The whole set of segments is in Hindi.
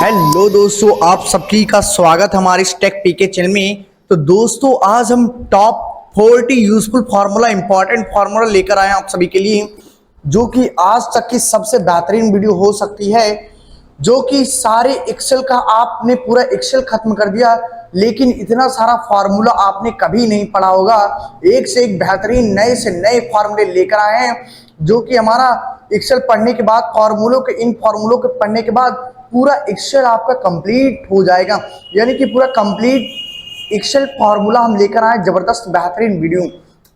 हेलो दोस्तों, आप सबकी का स्वागत हमारे इस टेक पीके चैनल में। तो दोस्तों आज हम top 40 useful formula, important formula लेकर आए हैं आप सभी के लिए, जो कि आज तक की सबसे बेहतरीन वीडियो हो सकती है। जो कि सारे एक्सेल का आपने पूरा एक्सेल खत्म कर दिया, लेकिन इतना सारा फार्मूला आपने कभी नहीं पढ़ा होगा। एक से एक बेहतरीन नए से नए फार्मूले लेकर आए हैं, जो कि हमारा एक्सेल पढ़ने के बाद, इन फार्मूलों के पढ़ने के बाद पूरा एक्सेल आपका कंप्लीट हो जाएगा। यानी कि पूरा कंप्लीट एक्सेल फार्मूला हम लेकर आए, जबरदस्त बेहतरीन वीडियो।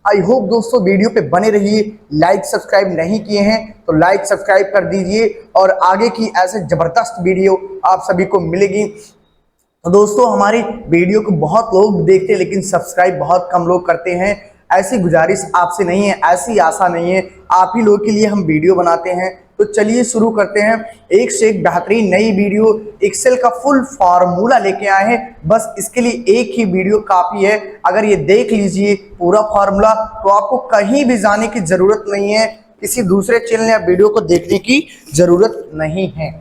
आई होप दोस्तों वीडियो पे बने रहिए। लाइक सब्सक्राइब नहीं किए हैं तो लाइक सब्सक्राइब कर दीजिए, और आगे की ऐसे जबरदस्त वीडियो आप सभी को मिलेगी। तो दोस्तों हमारी वीडियो को बहुत लोग देखते हैं, लेकिन सब्सक्राइब बहुत कम लोग करते हैं। ऐसी गुजारिश आपसे नहीं है, ऐसी आशा नहीं है, आप ही लोग के लिए हम वीडियो बनाते हैं। तो चलिए शुरू करते हैं। एक से एक बेहतरीन नई वीडियो एक्सेल का फुल फार्मूला लेके आए हैं। बस इसके लिए एक ही वीडियो काफी है। अगर ये देख लीजिए पूरा फार्मूला, तो आपको कहीं भी जाने की जरूरत नहीं है, किसी दूसरे चैनल या वीडियो को देखने की जरूरत नहीं है।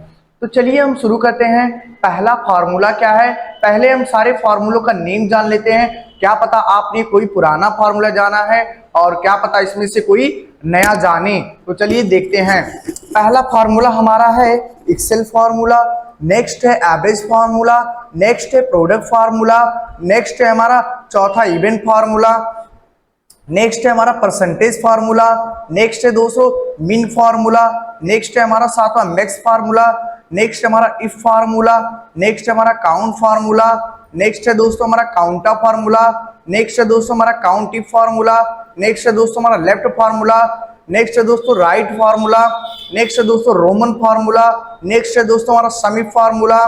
तो चलिए हम शुरू करते हैं। पहला फार्मूला क्या है, पहले हम सारे फार्मूलों का नेम जान लेते हैं। क्या पता आपने कोई पुराना फार्मूला जाना है और क्या पता इसमें से कोई नया जाने। तो चलिए देखते हैं। पहला फार्मूला हमारा है एक्सेल फार्मूला, नेक्स्ट है एवरेज फार्मूला, नेक्स्ट है प्रोडक्ट फार्मूला, नेक्स्ट है हमारा चौथा इवेंट फार्मूला, नेक्स्ट है हमारा परसेंटेज फार्मूला, नेक्स्ट है दोस्तों मिन फार्मूला, नेक्स्ट है हमारा सातवां मैक्स फार्मूला, नेक्स्ट है हमारा इफ फार्मूला, नेक्स्ट है हमारा काउंट फार्मूला, नेक्स्ट है दोस्तों हमारा काउंटा फार्मूला, नेक्स्ट है दोस्तों हमारा काउंट इफ फार्मूला, नेक्स्ट है दोस्तों हमारा लेफ्ट फार्मूला, नेक्स्ट है दोस्तों राइट फार्मूला, नेक्स्ट है दोस्तों रोमन फार्मूला, नेक्स्ट है दोस्तों हमारा समी फार्मूला,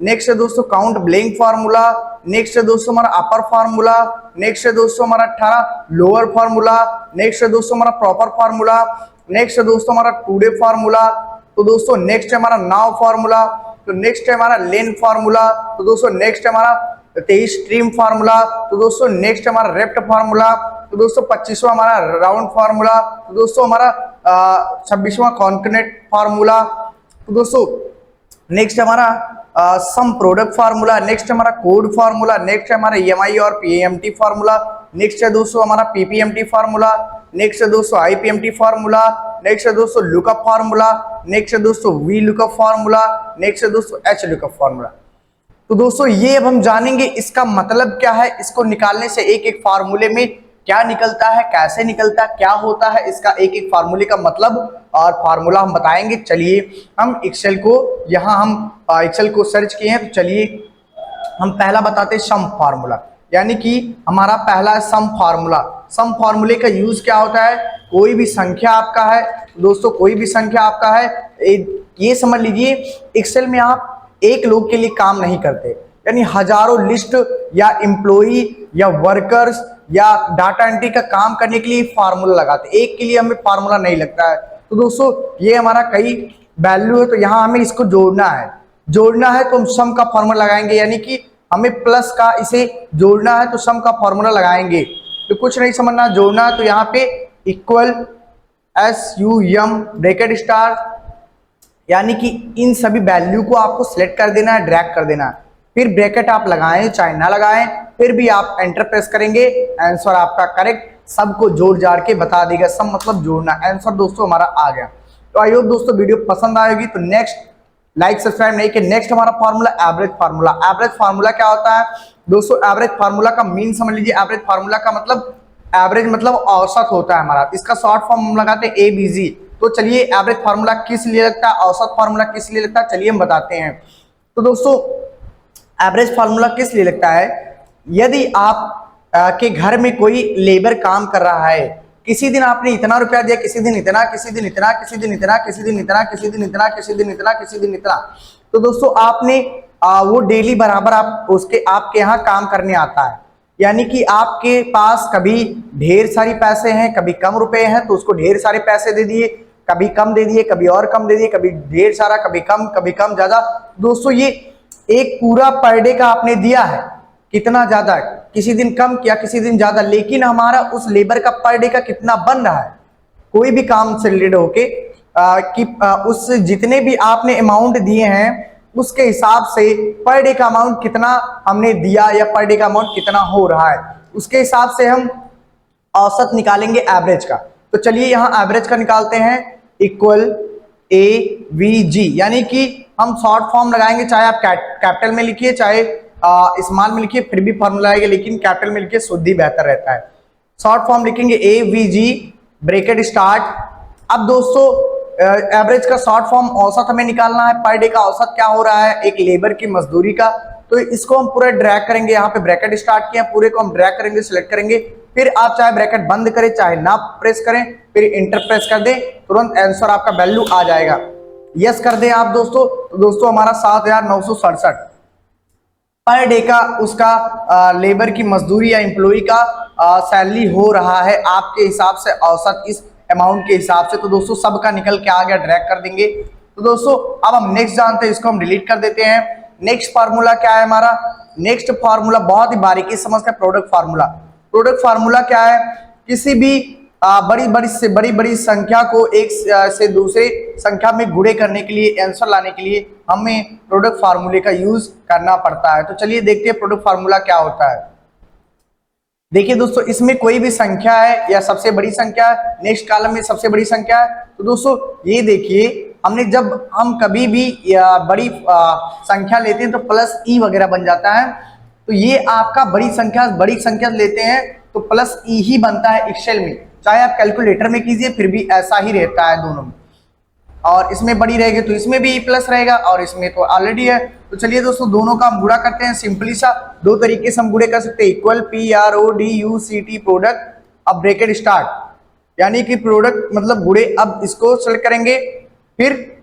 नेक्स्ट है दोस्तों काउंट ब्लैंक फार्मूला, नेक्स्ट है दोस्तों हमारा अपर फार्मूला, नेक्स्ट है दोस्तों हमारा 18 लोअर फार्मूला, नेक्स्ट है दोस्तों हमारा प्रॉपर फार्मूला, नेक्स्ट है दोस्तों हमारा टुडे फार्मूला। तो दोस्तों नेक्स्ट है हमारा नाउ फार्मूला, तो नेक्स्ट है हमारा लेन फार्मूला, तो दोस्तों नेक्स्ट है हमारा 23 स्ट्रीम फार्मूला, तो दोस्तों नेक्स्ट है हमारा रेप्ट फार्मूला, तो दोस्तों 25वां हमारा राउंड फार्मूला, तो दोस्तों हमारा 26वां कॉन्कनेट फार्मूला, तो दोस्तों नेक्स्ट हमारा सम प्रोडक्ट फार्मूला, नेक्स्ट हमारा कोड फार्मूला, नेक्स्ट है हमारा EMI और PAMT फार्मूला, नेक्स्ट है दोस्तों हमारा PPMT फार्मूला, नेक्स्ट है दोस्तों IPMT फार्मूला, नेक्स्ट है दोस्तों लुकअप फार्मूला, नेक्स्ट है दोस्तों V लुकअप फार्मूला, नेक्स्ट है दोस्तों H लुकअप फार्मूला। तो दोस्तों ये अब हम जानेंगे इसका मतलब क्या है, इसको निकालने से एक एक फार्मूले में क्या निकलता है, कैसे निकलता है, क्या होता है, इसका एक एक फार्मूले का मतलब और फार्मूला हम बताएंगे। चलिए हम एक्सेल को एक्सेल को सर्च किए हैं, तो चलिए हम पहला बताते हैं सम फार्मूला। यानी कि हमारा पहला सम फार्मूला। सम फार्मूले का यूज क्या होता है, कोई भी संख्या आपका है दोस्तों, कोई भी संख्या आपका है, ये समझ लीजिए एक्सेल में आप एक लोग के लिए काम नहीं करते, यानी हजारों लिस्ट या एम्प्लॉई या वर्कर्स या डाटा एंट्री का काम करने के लिए फार्मूला लगाते, एक के लिए हमें फार्मूला नहीं लगता है। तो दोस्तों ये हमारा कई वैल्यू है, तो यहाँ हमें इसको जोड़ना है तो हम सम का फार्मूला लगाएंगे। यानी कि हमें प्लस का इसे जोड़ना है तो सम का फार्मूला लगाएंगे। तो कुछ नहीं समझना, जोड़ना है तो यहाँ पे इक्वल SUM ब्रैकेट स्टार, यानी कि इन सभी वैल्यू को आपको सिलेक्ट कर देना है, ड्रैग कर देना है, फिर ब्रैकेट आप लगाएं चाहे ना लगाएं, फिर भी आप एंटर प्रेस करेंगे, आंसर आपका करेक्ट सबको जोड़ जाड़ के बता देगा। सम मतलब जोड़ना, आंसर दोस्तों हमारा आ गया। तो आई होप दोस्तों वीडियो पसंद आएगी। तो नेक्स्ट लाइक सब्सक्राइब नहीं किया, नेक्स्ट हमारा formula average formula. Average formula क्या होता है दोस्तों, एवरेज फार्मूला का मीन समझ लीजिए। एवरेज फार्मूला का मतलब एवरेज मतलब औसत होता है हमारा, इसका शॉर्ट फॉर्म हम लगाते हैं ABG। तो चलिए एवरेज फार्मूला किस लिए लगता है, औसत फार्मूला किस लिए लगता है, चलिए हम बताते हैं। तो दोस्तों एवरेज फार्मूला किस लिए लगता है, यदि आप के घर में कोई लेबर काम कर रहा है, किसी दिन आपने इतना रुपया दिया, किसी दिन इतना, किसी दिन इतना, किसी दिन इतना, किसी दिन इतना, किसी दिन इतना, किसी दिन इतना, किसी दिन इतना, तो दोस्तों आपने वो डेली बराबर आपके यहाँ काम करने आता है। यानी कि आपके पास कभी ढेर सारी पैसे हैं, कभी कम रुपए हैं, तो उसको ढेर सारे पैसे दे दिए, कभी कम दे दिए, कभी और कम दे दिए, कभी ढेर सारा, कभी कम ज्यादा। दोस्तों ये एक पूरा पर डे का आपने दिया है, कितना ज्यादा, किसी दिन कम किया, किसी दिन ज्यादा, लेकिन हमारा उस लेबर का पर डे का कितना बन रहा है, कोई भी काम से रिलेटेड होके कि उस जितने भी आपने अमाउंट दिए हैं उसके हिसाब से पर डे का अमाउंट कितना हमने दिया या पर डे का अमाउंट कितना हो रहा है, उसके हिसाब से हम औसत निकालेंगे एवरेज का। तो चलिए यहाँ एवरेज का निकालते हैं, इक्वल ए वी जी, यानी कि हम शॉर्ट फॉर्म लगाएंगे, चाहे आप कैपिटल में लिखिए चाहे स्मॉल में लिखिए, फिर भी फॉर्मूला आएगा, लेकिन कैपिटल में लिखिए शुद्ध ही बेहतर रहता है। शॉर्ट फॉर्म लिखेंगे A V ji bracket start. अब दोस्तों एवरेज का शॉर्ट फॉर्म औसत हमें निकालना है, पर डे का औसत क्या हो रहा है एक लेबर की मजदूरी का, तो इसको हम पूरा ड्रैग करेंगे, यहाँ पे ब्रैकेट स्टार्ट किया, पूरे को हम ड्रैग करेंगे, सिलेक्ट करेंगे, फिर आप चाहे ब्रैकेट बंद करें चाहे ना प्रेस करें, फिर इंटर प्रेस कर दें, तुरंत आंसर आपका वैल्यू आ जाएगा। यस कर दें आप दोस्तों, तो दोस्तों हमारा 7,967 पर डे का उसका लेबर की मजदूरी या एम्प्लॉय का सैलरी हो रहा है आपके हिसाब से, औसत इस अमाउंट के हिसाब से। तो दोस्तों सबका निकल के आ गया, ड्रैग कर देंगे। तो दोस्तों अब हम नेक्स्ट जानते हैं, इसको हम डिलीट कर देते हैं। नेक्स्ट फार्मूला क्या है हमारा, नेक्स्ट फार्मूला बहुत ही बारीकी समझते हैं, प्रोडक्ट फार्मूला। प्रोडक्ट फार्मूला क्या है, किसी भी बड़ी बड़ी संख्या को एक से दूसरे संख्या में गुणे करने के लिए, आंसर लाने के लिए हमें प्रोडक्ट फार्मूले का यूज करना पड़ता है। तो चलिए देखते हैं प्रोडक्ट फार्मूला क्या होता है। देखिए दोस्तों इसमें कोई भी संख्या है या सबसे बड़ी संख्या है, नेक्स्ट कॉलम में सबसे बड़ी संख्या है। तो दोस्तों ये देखिए हमने जब हम कभी भी बड़ी संख्या लेते हैं तो प्लस ई वगैरह बन जाता है, तो ये आपका बड़ी संख्या लेते हैं तो प्लस ई ही बनता है एक्सेल में, चाहे आप कैलकुलेटर में कीजिए फिर भी ऐसा ही रहता है दोनों में। और इसमें बड़ी रहेगी तो इसमें भी ई प्लस रहेगा, और इसमें तो ऑलरेडी है। तो चलिए दोस्तों दोनों का हम गुणा करते हैं, सिंपली सा दो तरीके से हम गुणे कर सकते हैं, इक्वल PRODUCT प्रोडक्ट, अब ब्रैकेट स्टार्ट, यानी कि प्रोडक्ट मतलब गुणे। अब इसको सेलेक्ट करेंगे, फिर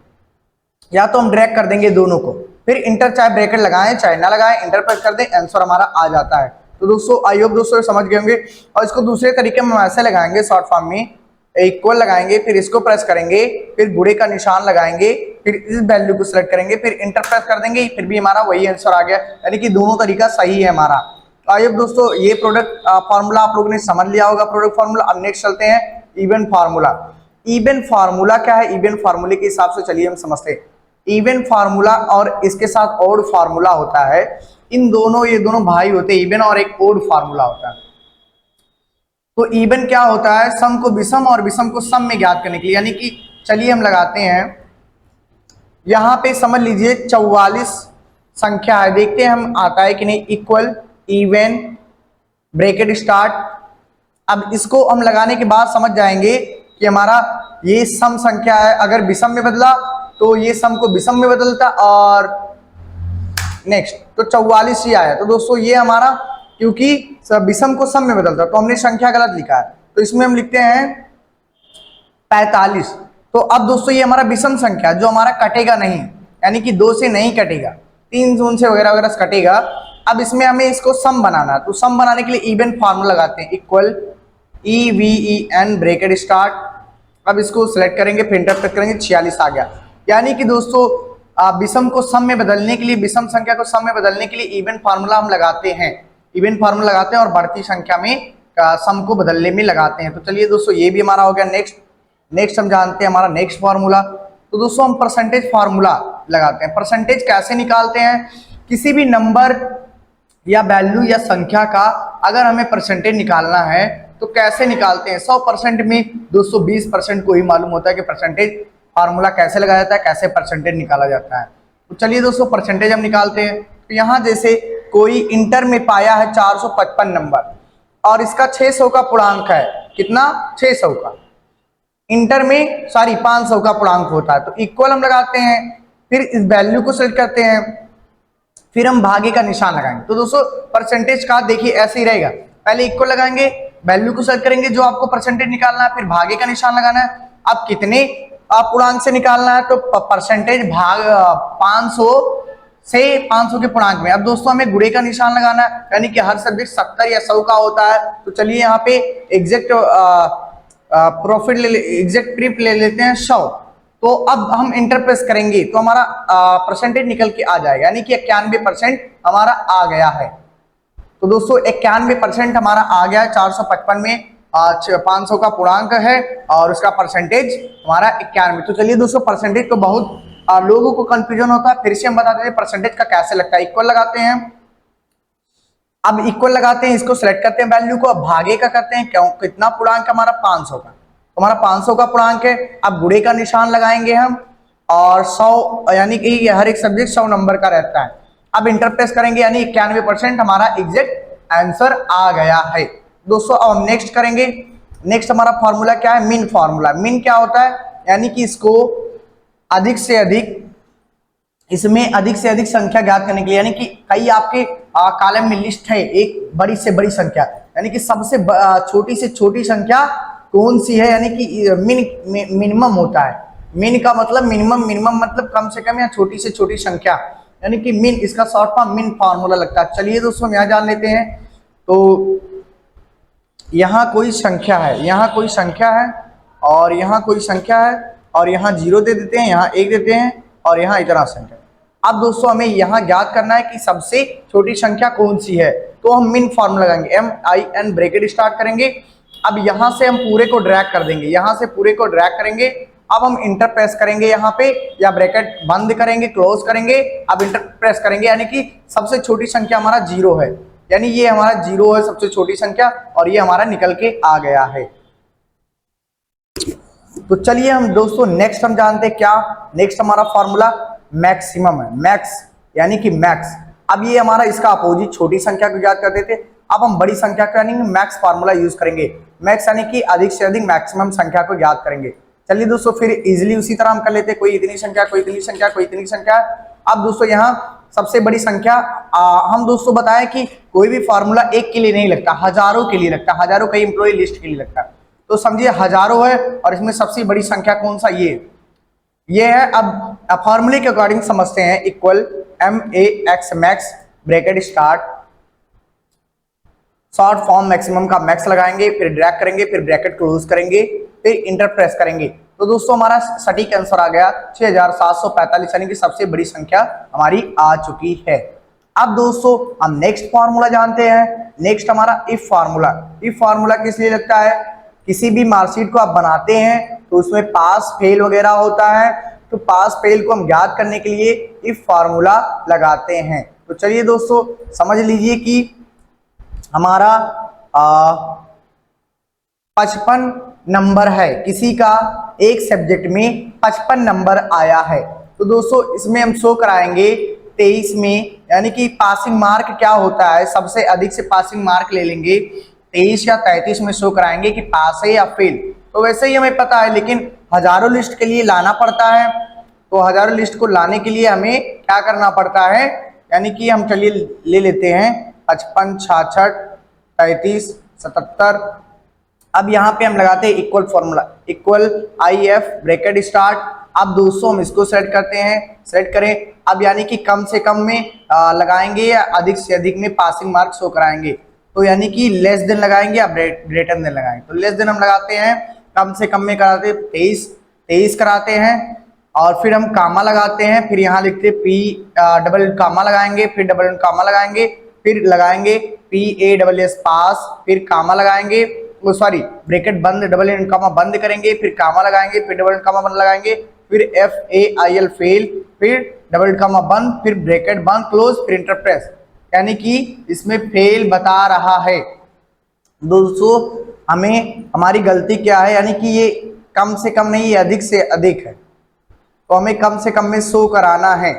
या तो हम ड्रैग कर देंगे दोनों को, फिर इंटर चाहे ब्रैकेट लगाएं चाहे ना लगाएं, इंटर प्रेस कर दें, आंसर हमारा आ जाता है। तो दोस्तों आई होप दोस्तों समझ गए होंगे। और इसको दूसरे तरीके में ऐसे लगाएंगे, शॉर्ट फॉर्म में इक्वल लगाएंगे, फिर इसको प्रेस करेंगे, फिर गुणे का निशान लगाएंगे, फिर इस वैल्यू को सिलेक्ट करेंगे, फिर इंटर प्रेस कर देंगे, फिर भी हमारा वही आंसर आ गया, यानी कि दोनों तरीका सही है हमारा। आई होप दोस्तों ये प्रोडक्ट फार्मूला आप लोगों ने समझ लिया होगा, प्रोडक्ट फार्मूला। अब नेक्स्ट चलते हैं इवन फार्मूला। इवन फार्मूला क्या है, इवन फार्मूले के हिसाब से चलिए हम समझते हैं। इवन फार्मूला और इसके साथ ओड फार्मूला होता है, इन दोनों ये दोनों भाई होते हैं, इवन और एक ओड फार्मूला होता है। तो इवन क्या होता है, सम को विषम और विषम को सम में ज्ञात करने के लिए, यानी कि चलिए हम लगाते हैं, यहां पे समझ लीजिए 44 संख्या है, देखते हैं हम आता है कि नहीं, इक्वल इवन ब्रैकेट स्टार्ट। अब इसको हम लगाने के बाद समझ जाएंगे कि हमारा ये सम संख्या है, अगर विषम में बदला तो ये सम को विषम में बदलता, और नेक्स्ट तो 44 ही आया। तो दोस्तों ये हमारा क्योंकि विषम को सम में बदलता, तो हमने संख्या गलत लिखा है, तो इसमें हम लिखते हैं 45। तो अब दोस्तों ये हमारा विषम संख्या जो हमारा कटेगा नहीं, यानी कि 2 से नहीं कटेगा, 3 जून से वगैरह वगैरह कटेगा। अब इसमें हमें इसको सम बनाना है, तो सम बनाने के लिए इवन फार्मूला लगाते हैं, इक्वल EVEN ब्रैकेट स्टार्ट। अब इसको सिलेक्ट करेंगे, फिर इंटर प्रेस करेंगे, 46 आ गया। यानी कि दोस्तों विषम को सम में बदलने के लिए, विषम संख्या को सम में बदलने के लिए इवन फार्मूला हम लगाते हैं, इवन फार्मूला लगाते हैं और बढ़ती संख्या में सम को बदलने में लगाते हैं। तो चलिए दोस्तों ये भी हमारा हो गया। नेक्स्ट हम जानते हैं हमारा नेक्स्ट फार्मूला। तो दोस्तों हम परसेंटेज फार्मूला लगाते हैं। परसेंटेज कैसे निकालते हैं, किसी भी नंबर या वैल्यू या संख्या का अगर हमें परसेंटेज निकालना है तो कैसे निकालते हैं। 100% में दोस्तों 20% को ही मालूम होता है कि परसेंटेज फार्मूला कैसे लगाया जाता है, कैसे परसेंटेज निकाला जाता है। तो चलिए दोस्तों परसेंटेज हम निकालते हैं। तो यहाँ जैसे कोई इंटर में पाया है 455 नंबर और इसका 600 का पूर्णांक है, कितना 600 का, इंटर में 500 का पूर्णांक होता है। तो इक्वल हम लगाते हैं, फिर इस वैल्यू को सेलेक्ट करते हैं, फिर हम भागे का निशान लगाएंगे। तो दोस्तों परसेंटेज का देखिए ऐसे ही रहेगा, पहले इक्वल लगाएंगे, वैल्यू को सेलेक्ट करेंगे जो आपको परसेंटेज निकालना है, फिर भागे का निशान लगाना है। अब कितने पूर्णांक से निकालना है, तो परसेंटेज भाग 500 से 500 के पूर्णांक में। अब दोस्तों हमें गुणे का निशान लगाना है, यानी कि हर सब्जेक्ट 70 या 100 का होता है। तो चलिए यहाँ पे एग्जैक्ट प्रॉफिट एग्जैक्ट ट्रिप ले लेते हैं 100। तो अब हम इंटर प्रेस करेंगे तो हमारा परसेंटेज निकल के आ जाएगा, यानी कि 91% हमारा आ गया है। तो दोस्तों 91% हमारा आ गया है 455 में, 500 का पूर्णांक है और उसका परसेंटेज हमारा 91। तो चलिए दोस्तों परसेंटेज को बहुत लोगों को कंफ्यूजन होता है, फिर से हम बता देते हैं परसेंटेज का कैसे लगता है। इक्वल लगाते हैं, अब इक्वल लगाते हैं, इसको सिलेक्ट करते हैं वैल्यू को, अब भागे का करते हैं, क्यों कितना पूर्णांक हमारा 500 का, तो हमारा 500 का पूर्णांक है। अब गुणे का निशान लगाएंगे हम, और 100 यानी कि हर एक सब्जेक्ट 100 नंबर का रहता है। अब इंटर प्रेस करेंगे यानी 91% हमारा एग्जैक्ट आंसर आ गया है दोस्तों। अब हम नेक्स्ट करेंगे। नेक्स्ट हमारा फॉर्मूला क्या है, मिन फॉर्मूला। मिन क्या होता है, यानी कि इसको अधिक से अधिक, इसमें अधिक से अधिक संख्या ज्ञात करने के लिए, यानी कि कई आपके कॉलम में लिस्ट है, एक बड़ी से बड़ी संख्या, यानी कि सबसे छोटी से छोटी संख्या कौन सी है, यानी कि मिनिमम होता है। मिन का मतलब मिनिमम, मिनिमम मतलब कम से कम या छोटी से छोटी संख्या, यानी कि मिन, इसका शॉर्ट फॉर्म मिन फॉर्मूला लगता है। चलिए दोस्तों हम यहाँ जान लेते हैं। तो यहाँ कोई संख्या है, यहाँ कोई संख्या है, और यहाँ कोई संख्या है, और यहाँ 0 दे देते हैं, यहाँ 1 देते हैं, और यहाँ इतना संख्या। अब दोस्तों हमें यहाँ ज्ञात करना है कि सबसे छोटी संख्या कौन सी है, तो हम मिन फॉर्मूला लगाएंगे, MIN ब्रैकेट स्टार्ट करेंगे। अब यहाँ से हम पूरे को ड्रैग कर देंगे, यहाँ से पूरे को ड्रैग करेंगे। अब हम इंटर प्रेस करेंगे यहाँ पे, या ब्रैकेट बंद करेंगे, क्लोज करेंगे, अब इंटर प्रेस करेंगे, यानी कि सबसे छोटी संख्या हमारा 0 है, यानी ये हमारा 0 है सबसे छोटी संख्या, और ये हमारा निकल के आ गया है। तो चलिए हम दोस्तों नेक्स्ट हम जानते हैं क्या, नेक्स्ट हमारा फॉर्मूला मैक्सिमम है, मैक्स यानी कि मैक्स। अब ये हमारा इसका अपोजिट छोटी संख्या को ज्ञात करते थे, अब हम बड़ी संख्या का यानी मैक्स फार्मूला यूज करेंगे। मैक्स यानी कि अधिक से अधिक मैक्सिमम संख्या को ज्ञात करेंगे। चलिए दोस्तों फिर इजीली उसी तरह हम कर लेते हैं, कोई इतनी संख्या, कोई इतनी संख्या, कोई इतनी संख्या। अब दोस्तों यहाँ सबसे बड़ी संख्या, हम दोस्तों बताएं कि कोई भी फार्मूला एक के लिए नहीं लगता, हजारों के लिए लगता है, हजारों कई एम्प्लॉय लिस्ट के लिए लगता है। तो समझिए हजारों है, और इसमें सबसे बड़ी संख्या कौन सा, ये है। अब फॉर्मूले के अकॉर्डिंग समझते हैं, equal MAX max bracket start, short form maximum का मैक्स लगाएंगे, फिर ड्रैग करेंगे, फिर ब्रैकेट क्लोज करेंगे, फिर इंटर प्रेस करेंगे। तो दोस्तों हमारा सटीक आंसर आ गया 6745, यानी कि सबसे बड़ी संख्या हमारी आ चुकी है। अब दोस्तों हम नेक्स्ट फार्मूला जानते हैं। नेक्स्ट हमारा इफ फार्मूला। इफ फार्मूला किस लिए लगता है, किसी भी मार्कशीट को आप बनाते हैं तो उसमें पास फेल वगैरह होता है, तो पास फेल को हम ज्ञात करने के लिए इफ फार्मूला लगाते हैं। तो चलिए दोस्तों समझ लीजिए कि हमारा 55 नंबर है, किसी का एक सब्जेक्ट में 55 नंबर आया है, तो दोस्तों इसमें हम शो कराएंगे 23 में, यानी कि पासिंग मार्क क्या होता है, सबसे अधिक से पासिंग मार्क ले लेंगे, 23 या 33 में शो कराएंगे कि पास है या फेल। तो वैसे ही हमें पता है, लेकिन हजारों लिस्ट के लिए लाना पड़ता है, तो हजारों लिस्ट को लाने के लिए हमें क्या करना पड़ता है, यानी कि हम चलिए ले लेते हैं 55, 66, 33, 77। अब यहाँ पे हम लगाते हैं equal formula, equal IF bracket start. अब दोस्तों हम इसको सेट करते हैं, सेट करें। अब यानी कि कम से कम में लगाएंगे या अधिक से अधिक में पासिंग मार्क शो कराएंगे, तो यानी कि लेस देन लगाएंगे या ग्रेटर देन लगाएंगे। तो लेस देन हम लगाते हैं, कम से कम में कराते हैं 23 कराते हैं, और फिर हम कामा लगाते हैं, फिर यहाँ लिखते हैं P डबल कामा लगाएंगे, फिर डबल कामा लगाएंगे, फिर लगाएंगे PASS पास, फिर कामा लगाएंगे, सॉरी ब्रैकेट बंद, डबल एंड कामा बंद करेंगे, फिर कामा लगाएंगे, फिर डबल एंड कामा बंद लगाएंगे, फिर FAIL फेल, फिर डबल कामा बंद, फिर ब्रैकेट बंद क्लोज, फिर इंटर प्रेस, यानी कि इसमें फेल बता रहा है। दोस्तों हमें हमारी गलती क्या है, यानी कि ये कम से कम नहीं, ये अधिक से अधिक है, तो हमें कम से कम में शो कराना है,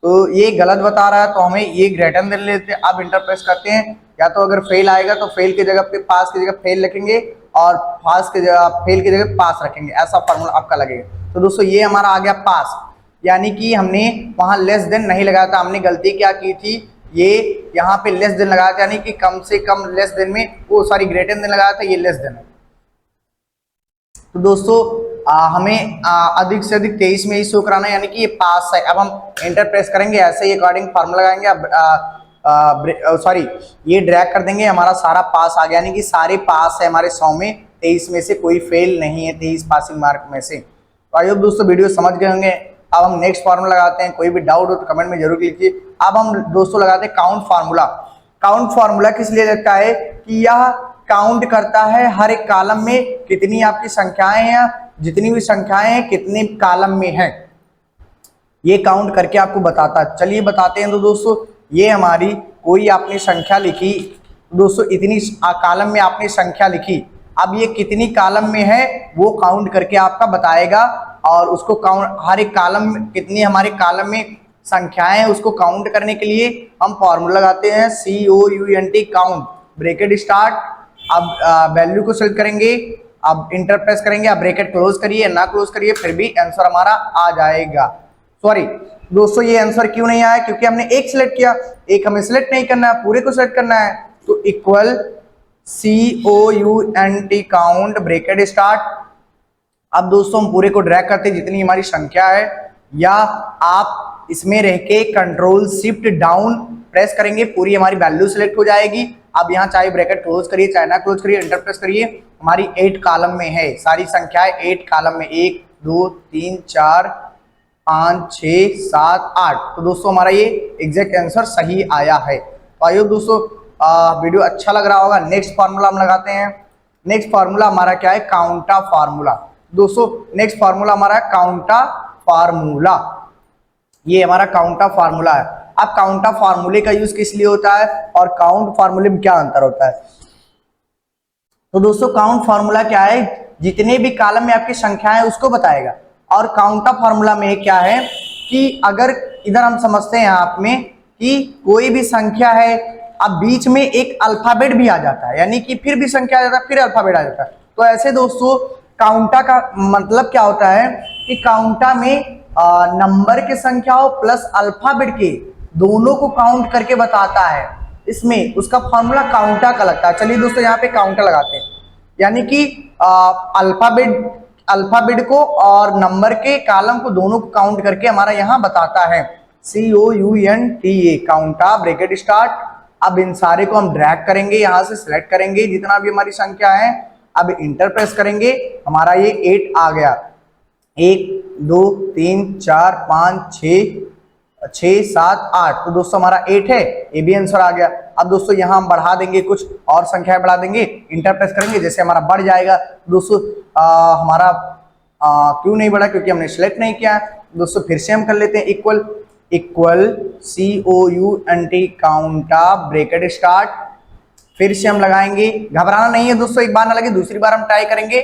तो ये गलत बता रहा है, तो हमें ये ग्रेटर देन लेते हैं। अब इंटर प्रेस करते हैं, या तो अगर फेल आएगा तो फेल की जगह पे पास की जगह फेल रखेंगे, और पास की जगह फेल की जगह पास रखेंगे, ऐसा फार्मूला आपका लगेगा। तो दोस्तों ये हमारा आ गया पास, यानी कि हमने वहां लेस देन नहीं लगाया था, हमने गलती क्या की थी, ये यहाँ पे लेस देन लगाया था, यानी कि कम से कम लेस देन में, वो सॉरी ग्रेटर देन लगाया था, ये लेस देन है। तो दोस्तों हमें अधिक से अधिक 23 में ही शो कराना है, यानी कि ये पास है। अब हम इंटर प्रेस करेंगे, ऐसे ही अकॉर्डिंग फार्मूला लगाएंगे, अब सॉरी ये ड्रैग कर देंगे, हमारा सारा पास आ गया, यानी कि सारे पास है हमारे 100 में, 23 में से कोई फेल नहीं है, 23 पासिंग मार्क में से। तो आई होप दोस्तों वीडियो समझ गए होंगे। अब हम नेक्स्ट फार्मूला लगाते हैं, कोई भी डाउट हो तो कमेंट में जरूर लिखिए। अब हम दोस्तों लगाते हैं काउंट फार्मूला। काउंट फार्मूला किस लिए लगता है कि यह काउंट करता है हर एक कॉलम में कितनी आपकी संख्याएं हैं, जितनी भी संख्याएं हैं कितने कॉलम में हैं। ये काउंट करके आपको बताता है। चलिए बताते हैं। तो दोस्तों ये हमारी कोई आपने संख्या लिखी दोस्तों, इतनी कॉलम में आपने संख्या लिखी, अब ये कितनी कॉलम में है वो काउंट करके आपका बताएगा, और उसको काउंट हर एक कॉलम कितनी हमारे कॉलम में संख्याएं हैं उसको काउंट करने के लिए हम फॉर्मूला लगाते हैं COUNT काउंट, ब्रैकेट स्टार्ट। अब वैल्यू को सेलेक्ट करेंगे, अब इंटर प्रेस करेंगे, अब ब्रैकेट क्लोज करिए ना क्लोज करिए फिर भी आंसर हमारा आ जाएगा। सॉरी दोस्तों ये आंसर क्यों नहीं आया, क्योंकि हमने एक सिलेक्ट किया, एक हमें सिलेक्ट नहीं करना है, पूरे को सिलेक्ट करना है। तो equal COUNT count bracket start. अब दोस्तों हम पूरे को ड्रैग करते हैं जितनी हमारी संख्या है, या आप इसमें रह के कंट्रोल शिफ्ट डाउन प्रेस करेंगे, पूरी हमारी वैल्यू सिलेक्ट हो जाएगी। अब यहाँ चाहे ब्रैकेट क्लोज करिए चाहे ना क्लोज करिए, एंटर प्रेस करिए, हमारी 8 कॉलम में है, सारी संख्याएं 8 कॉलम में, 1 2 3 4 5 6 7 8। तो दोस्तों हमारा ये एग्जैक्ट आंसर सही आया है। तो आइए दोस्तों वीडियो अच्छा लग रहा होगा। नेक्स्ट फार्मूला हम लगाते हैं। नेक्स्ट फार्मूला हमारा क्या है, काउंटा फार्मूला। दोस्तों नेक्स्ट फार्मूला हमारा काउंटा फार्मूला, ये हमारा काउंटा फार्मूला है। अब काउंटा फार्मूले का यूज किस लिए होता है और काउंट फार्मूले में क्या अंतर होता है। तो दोस्तों काउंट फार्मूला क्या है, जितने भी कॉलम में आपकी संख्या है उसको बताएगा, और काउंटा फार्मूला में क्या है कि अगर इधर हम समझते हैं आप में कि कोई भी संख्या है, अब बीच में एक अल्फाबेट भी आ जाता है, यानी कि फिर भी संख्या आ जाता है फिर अल्फाबेट आ जाता है। तो ऐसे दोस्तों काउंटा का मतलब क्या होता है कि काउंटा में नंबर की संख्या हो प्लस अल्फाबेट के दोनों को काउंट करके बताता है, इसमें उसका फॉर्मूला काउंटा का लगता है। चलिए दोस्तों यहाँ पे काउंटा लगाते हैं, यानी कि अल्फाबेट को और नंबर के कॉलम को दोनों को काउंट करके हमारा यहाँ बताता है COUNTA काउंटा ब्रैकेट स्टार्ट। अब इन सारे को हम ड्रैग करेंगे, यहाँ से सिलेक्ट करेंगे जितना भी हमारी संख्या है, अब इंटर प्रेस करेंगे, हमारा ये 8 आ गया, 1 2 3 4 5 6 7 8। तो दोस्तों हमारा 8 है, ये भी आंसर आ गया। अब दोस्तों यहाँ हम बढ़ा देंगे, कुछ और संख्याएं बढ़ा देंगे, इंटर प्रेस करेंगे, जैसे हमारा बढ़ जाएगा। दोस्तों हमारा क्यों नहीं बढ़ा, क्योंकि हमने सिलेक्ट नहीं किया। दोस्तों फिर से हम कर लेते हैं, इक्वल COUNT काउंटा ब्रैकेट स्टार्ट। फिर से हम लगाएंगे, घबराना नहीं है दोस्तों, एक बार ना लगे दूसरी बार हम ट्राई करेंगे।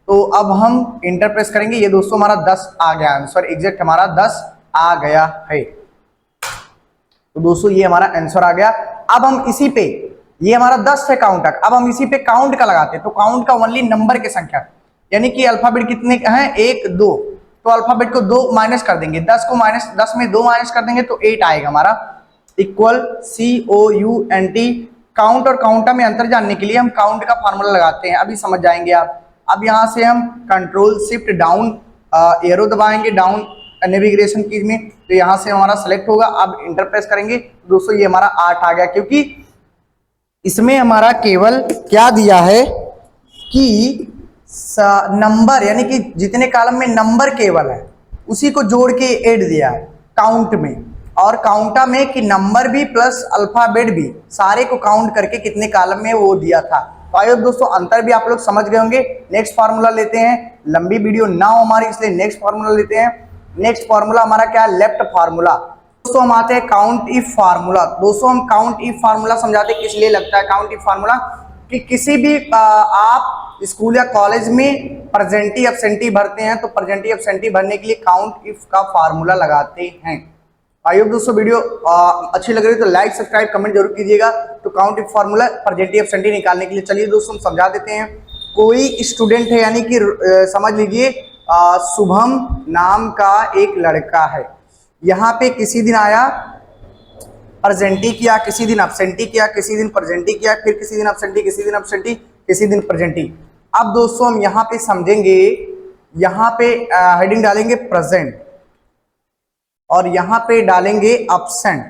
तो अब हम इंटर प्रेस करेंगे, ये दोस्तों हमारा 10 आ गया, आंसर एग्जैक्ट हमारा 10 आ गया है। तो दोस्तों ये हमारा आंसर आ गया। अब हम इसी पे, ये हमारा 10 है काउंट तक, अब हम इसी पे काउंट का लगाते हैं। तो काउंट का ओनली नंबर की संख्या, यानी कि अल्फाबेट कितने हैं 1 2, तो अल्फाबेट को 2 माइनस कर देंगे, 10 में 2 माइनस कर देंगे तो 8 आएगा हमारा। इक्वल COUNT काउंट और काउंटा में अंतर जानने के लिए हम काउंट का फार्मूला लगाते हैं, अभी समझ जाएंगे आप। अब यहाँ से हम कंट्रोल शिफ्ट डाउन एरो दबाएंगे डाउन नेविगेशन की में, तो यहाँ से हमारा सेलेक्ट होगा। अब इंटर प्रेस करेंगे, दोस्तों ये हमारा 8 आ गया, क्योंकि इसमें हमारा केवल क्या दिया है कि नंबर, यानी कि जितने कॉलम में नंबर केवल है उसी को जोड़ के ऐड दिया है काउंट में, और काउंटा में कि नंबर भी प्लस अल्फाबेट भी सारे को काउंट करके कितने कॉलम में वो दिया था। तो आइए दोस्तों अंतर भी आप लोग समझ गए होंगे। नेक्स्ट फार्मूला लेते हैं, लंबी वीडियो ना हो हमारी इसलिए नेक्स्ट फार्मूला लेते हैं। नेक्स्ट फार्मूला हमारा क्या है, लेफ्ट फार्मूला। दोस्तों हम आते हैं काउंट इफ फार्मूला। दोस्तों हम काउंट इफ फार्मूला समझाते किस लिए लगता है काउंट इफ फार्मूला, कि किसी भी आप स्कूल या कॉलेज में प्रेजेंटी एब्सेंटी भरते हैं, तो प्रेजेंटी एब्सेंटी भरने के लिए काउंट इफ का फार्मूला लगाते हैं। आई होप दोस्तों वीडियो अच्छी लग रही है तो लाइक सब्सक्राइब कमेंट जरूर कीजिएगा। तो काउंट इफ फार्मूला प्रेजेंटी एब्सेंटी निकालने के लिए, चलिए दोस्तों हम समझा देते हैं। कोई स्टूडेंट है, यानी कि समझ लीजिए शुभम नाम का एक लड़का है, यहाँ पे किसी दिन आया प्रेजेंटी किया, किसी दिन एब्सेंटी किया, किसी दिन प्रेजेंटी किया, फिर किसी दिन एब्सेंटी, किसी दिन एब्सेंटी, किसी दिन प्रेजेंटी। अब दोस्तों हम यहाँ पे समझेंगे, यहाँ पे हेडिंग डालेंगे प्रेजेंट और यहाँ पे डालेंगे एब्सेंट।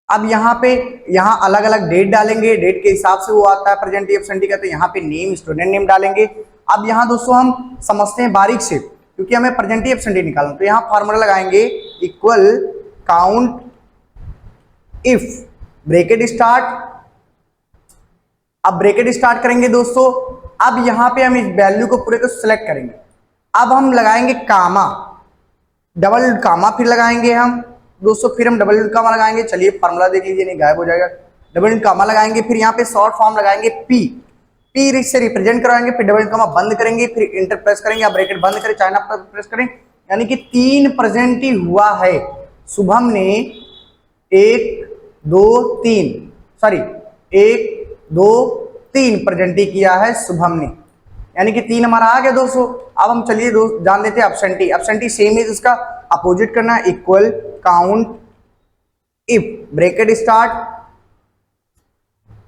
अब यहाँ अलग अलग डेट डालेंगे, डेट के हिसाब से वो आता है प्रेजेंटी एब्सेंटी का, तो यहाँ पे नेम स्टूडेंट नेम डालेंगे। अब यहाँ दोस्तों हम समझते हैं बारीक से, क्योंकि हमें प्रेजेंटी एब्सेंटी निकालना, तो यहाँ फार्मूला लगाएंगे equal count if bracket start. अब ब्रैकेट स्टार्ट करेंगे दोस्तों, अब यहाँ पे हम इस वैल्यू को पूरे को सिलेक्ट करेंगे। अब हम लगाएंगे कामा, डबल कामा फिर लगाएंगे हम दोस्तों, फिर हम डबल कामा लगाएंगे। चलिए फार्मूला देख लीजिए, नहीं गायब हो जाएगा। डबल कामा लगाएंगे, फिर यहाँ पे शॉर्ट फॉर्म लगाएंगे पी, पी से रिप्रेजेंट कराएंगे, फिर डबल कामा बंद करेंगे, फिर इंटर प्रेस करेंगे, आप ब्रैकेट बंद करें, चाइना प्रेस करें, यानी कि 3 प्रेजेंट ही हुआ है। शुभम ने 1 2 3 सॉरी 1 2 3 प्रेजेंट ही किया है शुभम ने, यानी कि 3 हमारा आ गया दोस्तों। अब हम चलिए जान लेते हैं एब्सेंटी। एब्सेंटी सेम है, इसका अपोजिट करना है, equal count if bracket start,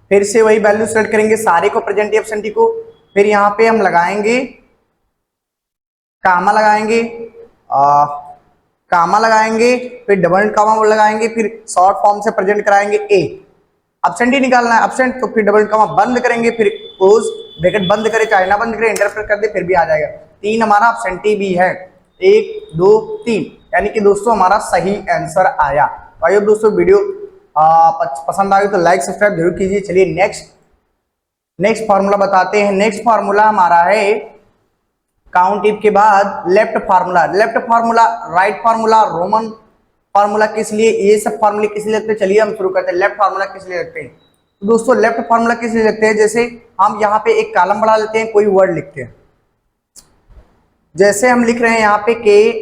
फिर से वही वैल्यू सेलेक्ट करेंगे सारे को, प्रेजेंट एब्सेंटी को, फिर यहां पे हम लगाएंगे कामा लगाएंगे, कामा लगाएंगे, फिर डबल कामा लगाएंगे, फिर शॉर्ट फॉर्म से प्रेजेंट कराएंगे ए। एब्सेंटी निकालना है एब्सेंट, तो फिर डबल कामा बंद करेंगे, फिर क्लोज ब्रैकेट बंद करें, चाइना बंद करें, इंटर कर दे, फिर भी आ जाएगा। 3 हमारा एब्सेंटी भी है, 1 2 3, यानी कि दोस्तों हमारा सही आंसर आया। भाइयों दोस्तों वीडियो पसंद आई तो लाइक सब्सक्राइब जरूर कीजिए। चलिए नेक्स्ट फार्मूला बताते हैं। नेक्स्ट फार्मूला हमारा है काउंट इफ के बाद left formula. Left formula, right formula, Roman formula किस लिए, ये सब फार्मूले किस लिए लगते हैं, चलिए हम शुरू करते हैं। लेफ्ट फार्मूला किस लिए लगते हैं तो दोस्तों लेफ्ट फार्मूला किस लिए लगते हैं, जैसे हम यहाँ पे एक कॉलम बढ़ा लेते हैं, कोई वर्ड लिखते हैं, जैसे हम लिख रहे हैं यहाँ पे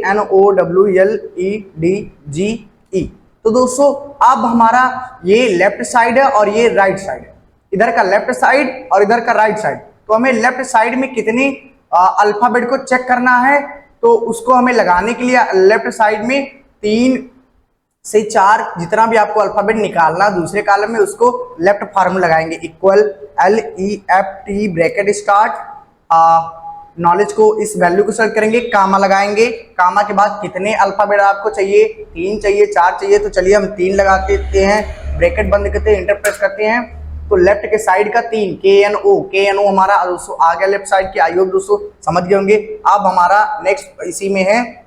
KNOWLEDGE, तो दोस्तों अब हमारा ये लेफ्ट साइड है और ये राइट साइड है, इधर का लेफ्ट साइड और इधर का राइट साइड, तो हमें लेफ्ट साइड में कितने अल्फाबेट को चेक करना है, तो उसको हमें लगाने के लिए लेफ्ट साइड में 3 से 4 जितना भी आपको अल्फाबेट निकालना दूसरे कॉलम में, उसको लेफ्ट फार्मूला लगाएंगे, equal LEFT bracket start, knowledge को इस वैल्यू को सेलेक्ट करेंगे, कामा लगाएंगे, कामा के बाद कितने अल्फाबेट आपको चाहिए, 3 चाहिए 4 चाहिए, तो चलिए हम 3 लगा देते हैं, ब्रैकेट बंद करते हैं, इंटर प्रेस करते हैं, तो लेफ्ट के साइड का 3 KNO हमारा दोस्तों आ गया लेफ्ट साइड की। आई होप दोस्तों समझ गए होंगे। अब हमारा नेक्स्ट इसी में है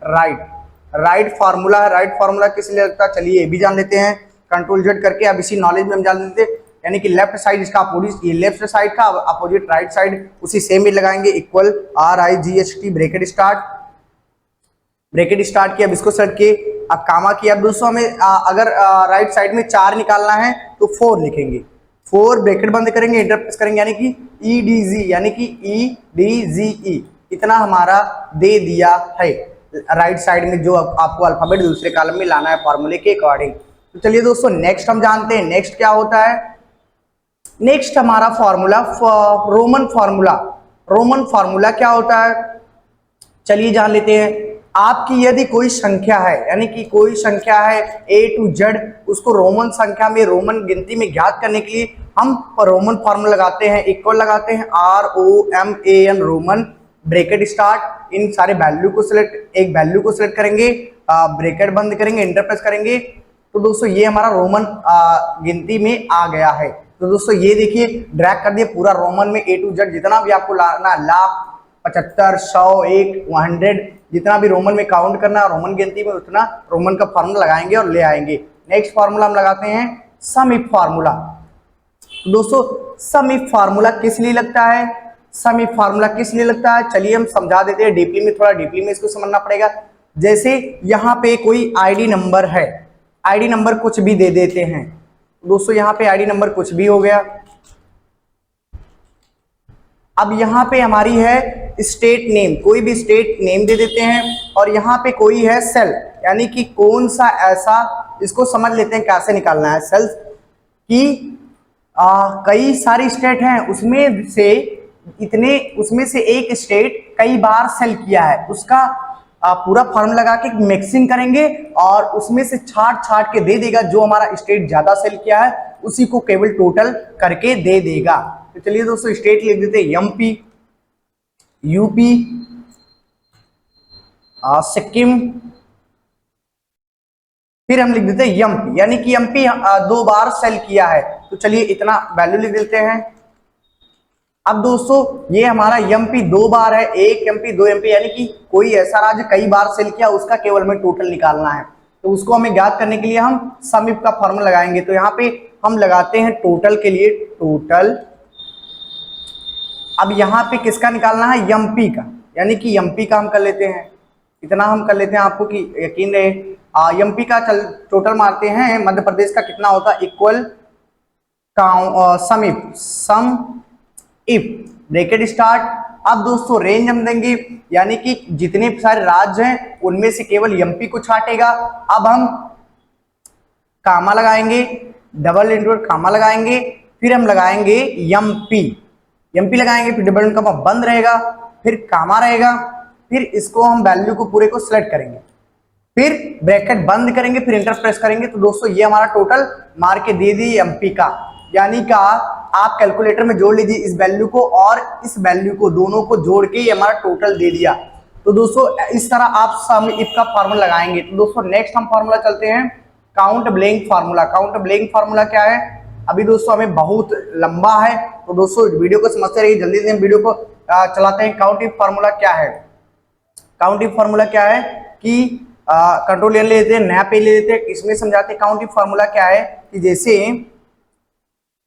राइट फार्मूला है। राइट फार्मूला किस लिए लगता है, चलिए ये भी जान लेते हैं, कंट्रोल Z करके। अब इसी नॉलेज में हम जान लेते हैं, यानी कि लेफ्ट साइड इसका अपोजिट, ये लेफ्ट साइड का अपोजिट राइट साइड, उसी सेम ही लगाएंगे, इक्वल RIGHT ब्रैकेट स्टार्ट किया। अब इसको सेलेक्ट किए, अब कामा किया। अब दोस्तों हमें अगर राइट साइड में 4 निकालना है तो 4 लिखेंगे, 4 ब्रैकेट बंद करेंगे, इंटर प्रेस करेंगे, यानी कि EDG, यानी कि EDGE इतना हमारा दे दिया है राइट साइड में, जो आपको अल्फाबेट दूसरे कॉलम में लाना है फार्मूले के अकॉर्डिंग। तो चलिए दोस्तों नेक्स्ट हम जानते हैं, नेक्स्ट क्या होता है। नेक्स्ट हमारा formula Roman formula. Roman formula क्या होता है, चलिए जान लेते हैं। आपकी यदि कोई संख्या है, यानी कि कोई संख्या है A to Z, उसको रोमन संख्या में, रोमन गिनती में ज्ञात करने के लिए हम रोमन फार्मूला लगाते हैं, इक्वल लगाते हैं, ROMAN रोमन ब्रैकेट स्टार्ट, इन सारे वैल्यू को सिलेक्ट, एक वैल्यू को सिलेक्ट करेंगे, ब्रैकेट बंद करेंगे, इंटर प्रेस करेंगे, तो दोस्तों ये हमारा रोमन गिनती में आ गया है। तो दोस्तों ये देखिए ड्रैग कर दिए पूरा रोमन में A to Z, जितना भी आपको लाना, लाख 75 100 1 100 जितना भी रोमन में काउंट करना रोमन गिनती में, उतना रोमन का फार्मूला लगाएंगे और ले आएंगे। नेक्स्ट फार्मूला हम लगाते हैं सम इफ फार्मूला। दोस्तों सम इफ फार्मूला किस लिए लगता है, सम इफ फार्मूला किस लिए लगता है, चलिए हम समझा देते हैं डीपली में, थोड़ा डीपली में इसको समझना पड़ेगा। जैसे यहाँ पे कोई आईडी नंबर है, आईडी नंबर कुछ भी दे देते हैं दोस्तों, यहाँ पे आईडी नंबर कुछ भी हो गया। अब यहाँ पे हमारी है स्टेट नेम, कोई भी स्टेट नेम दे देते हैं, और यहाँ पे कोई है सेल, यानी कि कौन सा ऐसा, इसको समझ लेते हैं कैसे निकालना है सेल्स की। कई सारी स्टेट हैं, उसमें से एक स्टेट कई बार सेल किया है, उसका पूरा फॉर्म लगा के मिक्सिंग करेंगे और उसमें से छाट के दे देगा, जो हमारा स्टेट ज्यादा सेल किया है उसी को केवल टोटल करके दे देगा। तो चलिए दोस्तों स्टेट लिख देते हैं MP, UP, सिक्किम, फिर हम लिख देते हैं MP, यानी कि MP 2 बार सेल किया है, तो चलिए इतना वैल्यू लिख देते हैं। अब दोस्तों ये हमारा MP 2 बार है, 1 MP 2 MP, यानी कि कोई ऐसा राज्य कई बार सेल किया, उसका केवल हमें टोटल निकालना है, तो उसको हमें ज्ञात करने के लिए हम सम इफ का फॉर्मूला लगाएंगे। तो यहाँ पे हम लगाते हैं टोटल के लिए टोटल। अब यहाँ पे किसका निकालना है, MP का, यानी कि MP का हम कर लेते हैं, इतना हम कर लेते हैं आपको कि यकीन रहे। एमपी का टोटल मारते हैं, मध्य प्रदेश का कितना होता है, equal some if bracket start. अब दोस्तों रेंज हम देंगे, यानी कि जितने सारे राज्य हैं उनमें से केवल एमपी को छांटेगा। अब हम कामा लगाएंगे, डबल इंटरवल कामा लगाएंगे, फिर हम लगाएंगे एमपी, एमपी लगाएंगे, फिर डबल कामा बंद रहेगा, फिर कामा रहेगा, फिर इसको हम वैल्यू को पूरे को सिलेक्ट करेंगे, फिर ब्रैकेट बंद करेंगे, फिर इंटर प्रेस करेंगे। तो दोस्तों ये हमारा टोटल मार के दे दी एमपी का, यानी का आप कैलकुलेटर में जोड़ लीजिए इस वैल्यू को और इस वैल्यू को, दोनों को जोड़ के ये हमारा टोटल दे दिया। तो दोस्तों इस तरह आप सम इफ का फार्मूला लगाएंगे। तो दोस्तों नेक्स्ट हम फार्मूला चलते हैं count blank formula. Count blank formula क्या है, अभी दोस्तों हमें बहुत लंबा है, तो दोस्तों वीडियो को समझते रहिए, जल्दी से हम वीडियो को चलाते हैं। काउंट इफ फार्मूला क्या है, काउंट इफ फार्मूला क्या है कि कंट्रोल ले लेते हैं, नया पे ले लेते हैं, इसमें समझाते हैं। काउंट इफ फार्मूला क्या है कि जैसे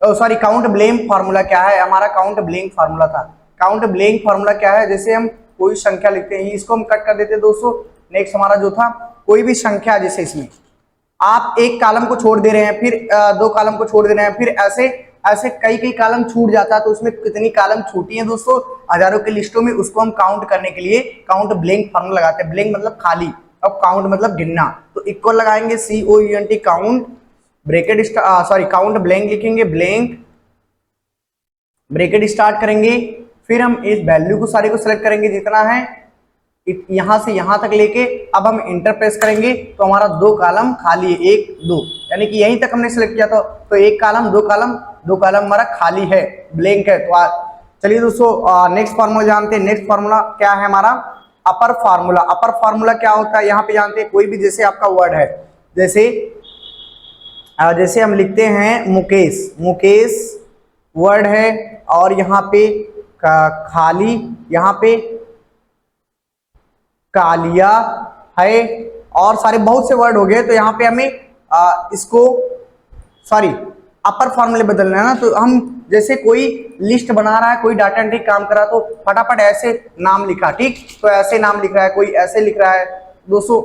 सॉरी काउंट ब्लैंक फार्मूला क्या है, हमारा काउंट ब्लैंक फार्मूला था। काउंट ब्लैंक फार्मूला क्या है, जैसे हम कोई संख्या लिखते हैं, इसको हम कट कर देते हैं दोस्तों। नेक्स्ट हमारा जो था कोई भी संख्या, जैसे इसमें आप एक कॉलम को छोड़ दे रहे हैं, फिर दो कॉलम को छोड़ दे रहे हैं, फिर ऐसे ऐसे कई कॉलम छूट जाता है, तो उसमें कितनी कॉलम छूटी है दोस्तों, हजारों की लिस्टों में, उसको हम काउंट करने के लिए काउंट ब्लैंक फार्मूला लगाते हैं। ब्लैंक मतलब खाली, अब काउंट मतलब गिनना, तो इक्वल लगाएंगे COUNT count bracket sorry count blank लिखेंगे, ब्लैंक ब्रैकेट स्टार्ट करेंगे, फिर हम इस वैल्यू को सारे को सिलेक्ट करेंगे जितना है यहां से यहां तक लेके, अब हम इंटर प्रेस करेंगे तो हमारा दो कॉलम खाली है, 1 2, यानी कि यहीं तक हमने सिलेक्ट किया था, तो एक कॉलम दो कॉलम हमारा खाली है, ब्लैंक है। तो चलिए दोस्तों नेक्स्ट फार्मूला जानते हैं। नेक्स्ट फार्मूला क्या है हमारा, अपर फार्मूला। अपर फार्मूला क्या होता है यहाँ पे जानते हैं, कोई भी जैसे आपका वर्ड है, जैसे हम लिखते हैं मुकेश, मुकेश वर्ड है, और यहाँ पे खाली, यहाँ पे कालिया है, और सारे बहुत से वर्ड हो गए। तो यहाँ पे हमें इसको सॉरी अपर फॉर्मूले बदलना है ना, तो हम जैसे कोई लिस्ट बना रहा है, कोई डाटा एंट्री काम कर रहा है, तो फटाफट ऐसे नाम लिखा, ठीक, तो ऐसे नाम लिख रहा है, कोई ऐसे लिख रहा है। दोस्तों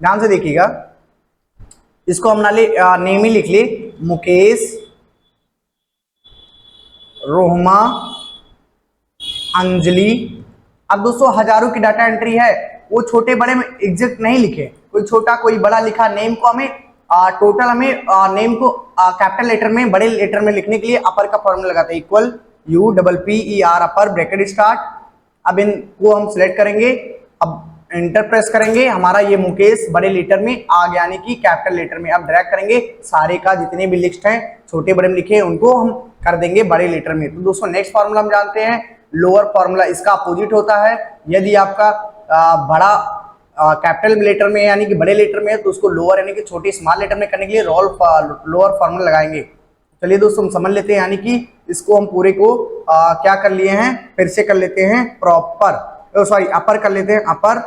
ध्यान से देखिएगा, इसको हम नेम ही लिख ले, मुकेश, रोहमा, अंजलि। अब दोस्तों हजारों की डाटा एंट्री है, वो छोटे बड़े में एग्जैक्ट नहीं लिखे, कोई छोटा कोई बड़ा लिखा। नेम को हमें टोटल हमें नेम को कैपिटल लेटर में, बड़े लेटर में लिखने के लिए अपर का फॉर्मूला लगाते हैं, इक्वल UPPER अपर ब्रैकेट स्टार्ट। अब इनको हम सिलेक्ट करेंगे, अब इंटर प्रेस करेंगे, हमारा ये मुकेश बड़े लेटर में आ गया, यानी कि कैपिटल लेटर में। अब ड्रैग करेंगे, सारे का जितने भी लिस्ट हैं छोटे बड़े में लिखे हैं उनको हम कर देंगे बड़े लेटर में। तो दोस्तों नेक्स्ट फॉर्मूला हम जानते हैं लोअर फॉर्मूला, इसका अपोजिट होता है। यदि आपका बड़ा कैपिटल लेटर में यानी कि बड़े लेटर में है, तो उसको लोअर यानी कि छोटे स्मॉल लेटर में करने के लिए लोअर फॉर्मूला लगाएंगे। चलिए दोस्तों हम समझ लेते हैं, यानी कि इसको हम पूरे को क्या कर लिए हैं, फिर से कर लेते हैं प्रॉपर, सॉरी अपर कर लेते हैं, अपर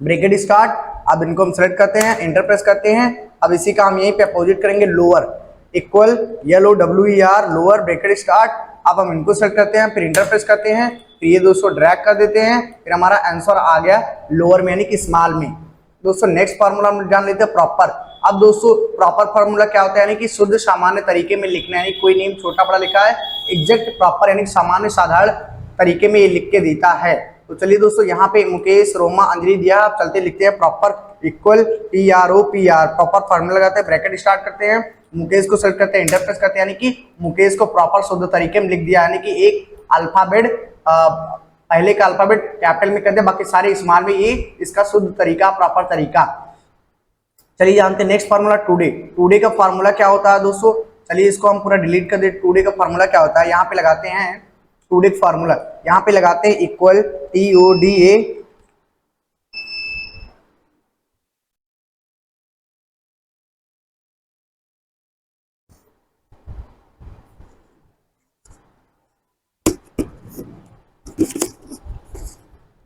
ब्रैकेट स्टार्ट। अब इनको हम सेलेक्ट करते हैं, इंटर प्रेस करते हैं। अब इसी का हम यहीं पे अपोजिट करेंगे, lower, equal LOWER lower bracket start. अब हम इनको सेलेक्ट करते हैं, फिर इंटर प्रेस करते हैं, फिर ये दोस्तों ड्रैग कर देते हैं, फिर हमारा आंसर आ गया लोअर में यानी कि स्मॉल में। दोस्तों नेक्स्ट फार्मूला हम जान लेते हैं प्रॉपर। अब दोस्तों प्रॉपर फार्मूला क्या होता है, यानी कि शुद्ध सामान्य तरीके में लिखना है, यानी कोई नेम छोटा बड़ा लिखा है, एग्जैक्ट प्रॉपर यानी सामान्य साधारण तरीके में ये लिख के देता है। तो चलिए दोस्तों यहाँ पे मुकेश, रोमा, अंजलि दिया, आप चलते लिखते हैं proper, equal PROPR proper formula लगाते हैं, ब्रैकेट स्टार्ट करते हैं, मुकेश को सेलेक्ट करते हैं, इंटर प्रेस करते हैं, यानी कि मुकेश को प्रॉपर शुद्ध तरीके में लिख दिया, यानी कि एक अल्फाबेट पहले का अल्फाबेट कैपिटल में कर दिया, बाकी सारे स्मॉल में, ये इसका शुद्ध तरीका, प्रॉपर तरीका। चलिए जानते हैं नेक्स्ट फार्मूला टुडे का फार्मूला क्या होता है दोस्तों। चलिए इसको हम पूरा डिलीट कर दे। टुडे का फार्मूला क्या होता है, यहाँ पे लगाते हैं टुडे फार्मूला, यहाँ पे लगाते हैं इक्वल TODA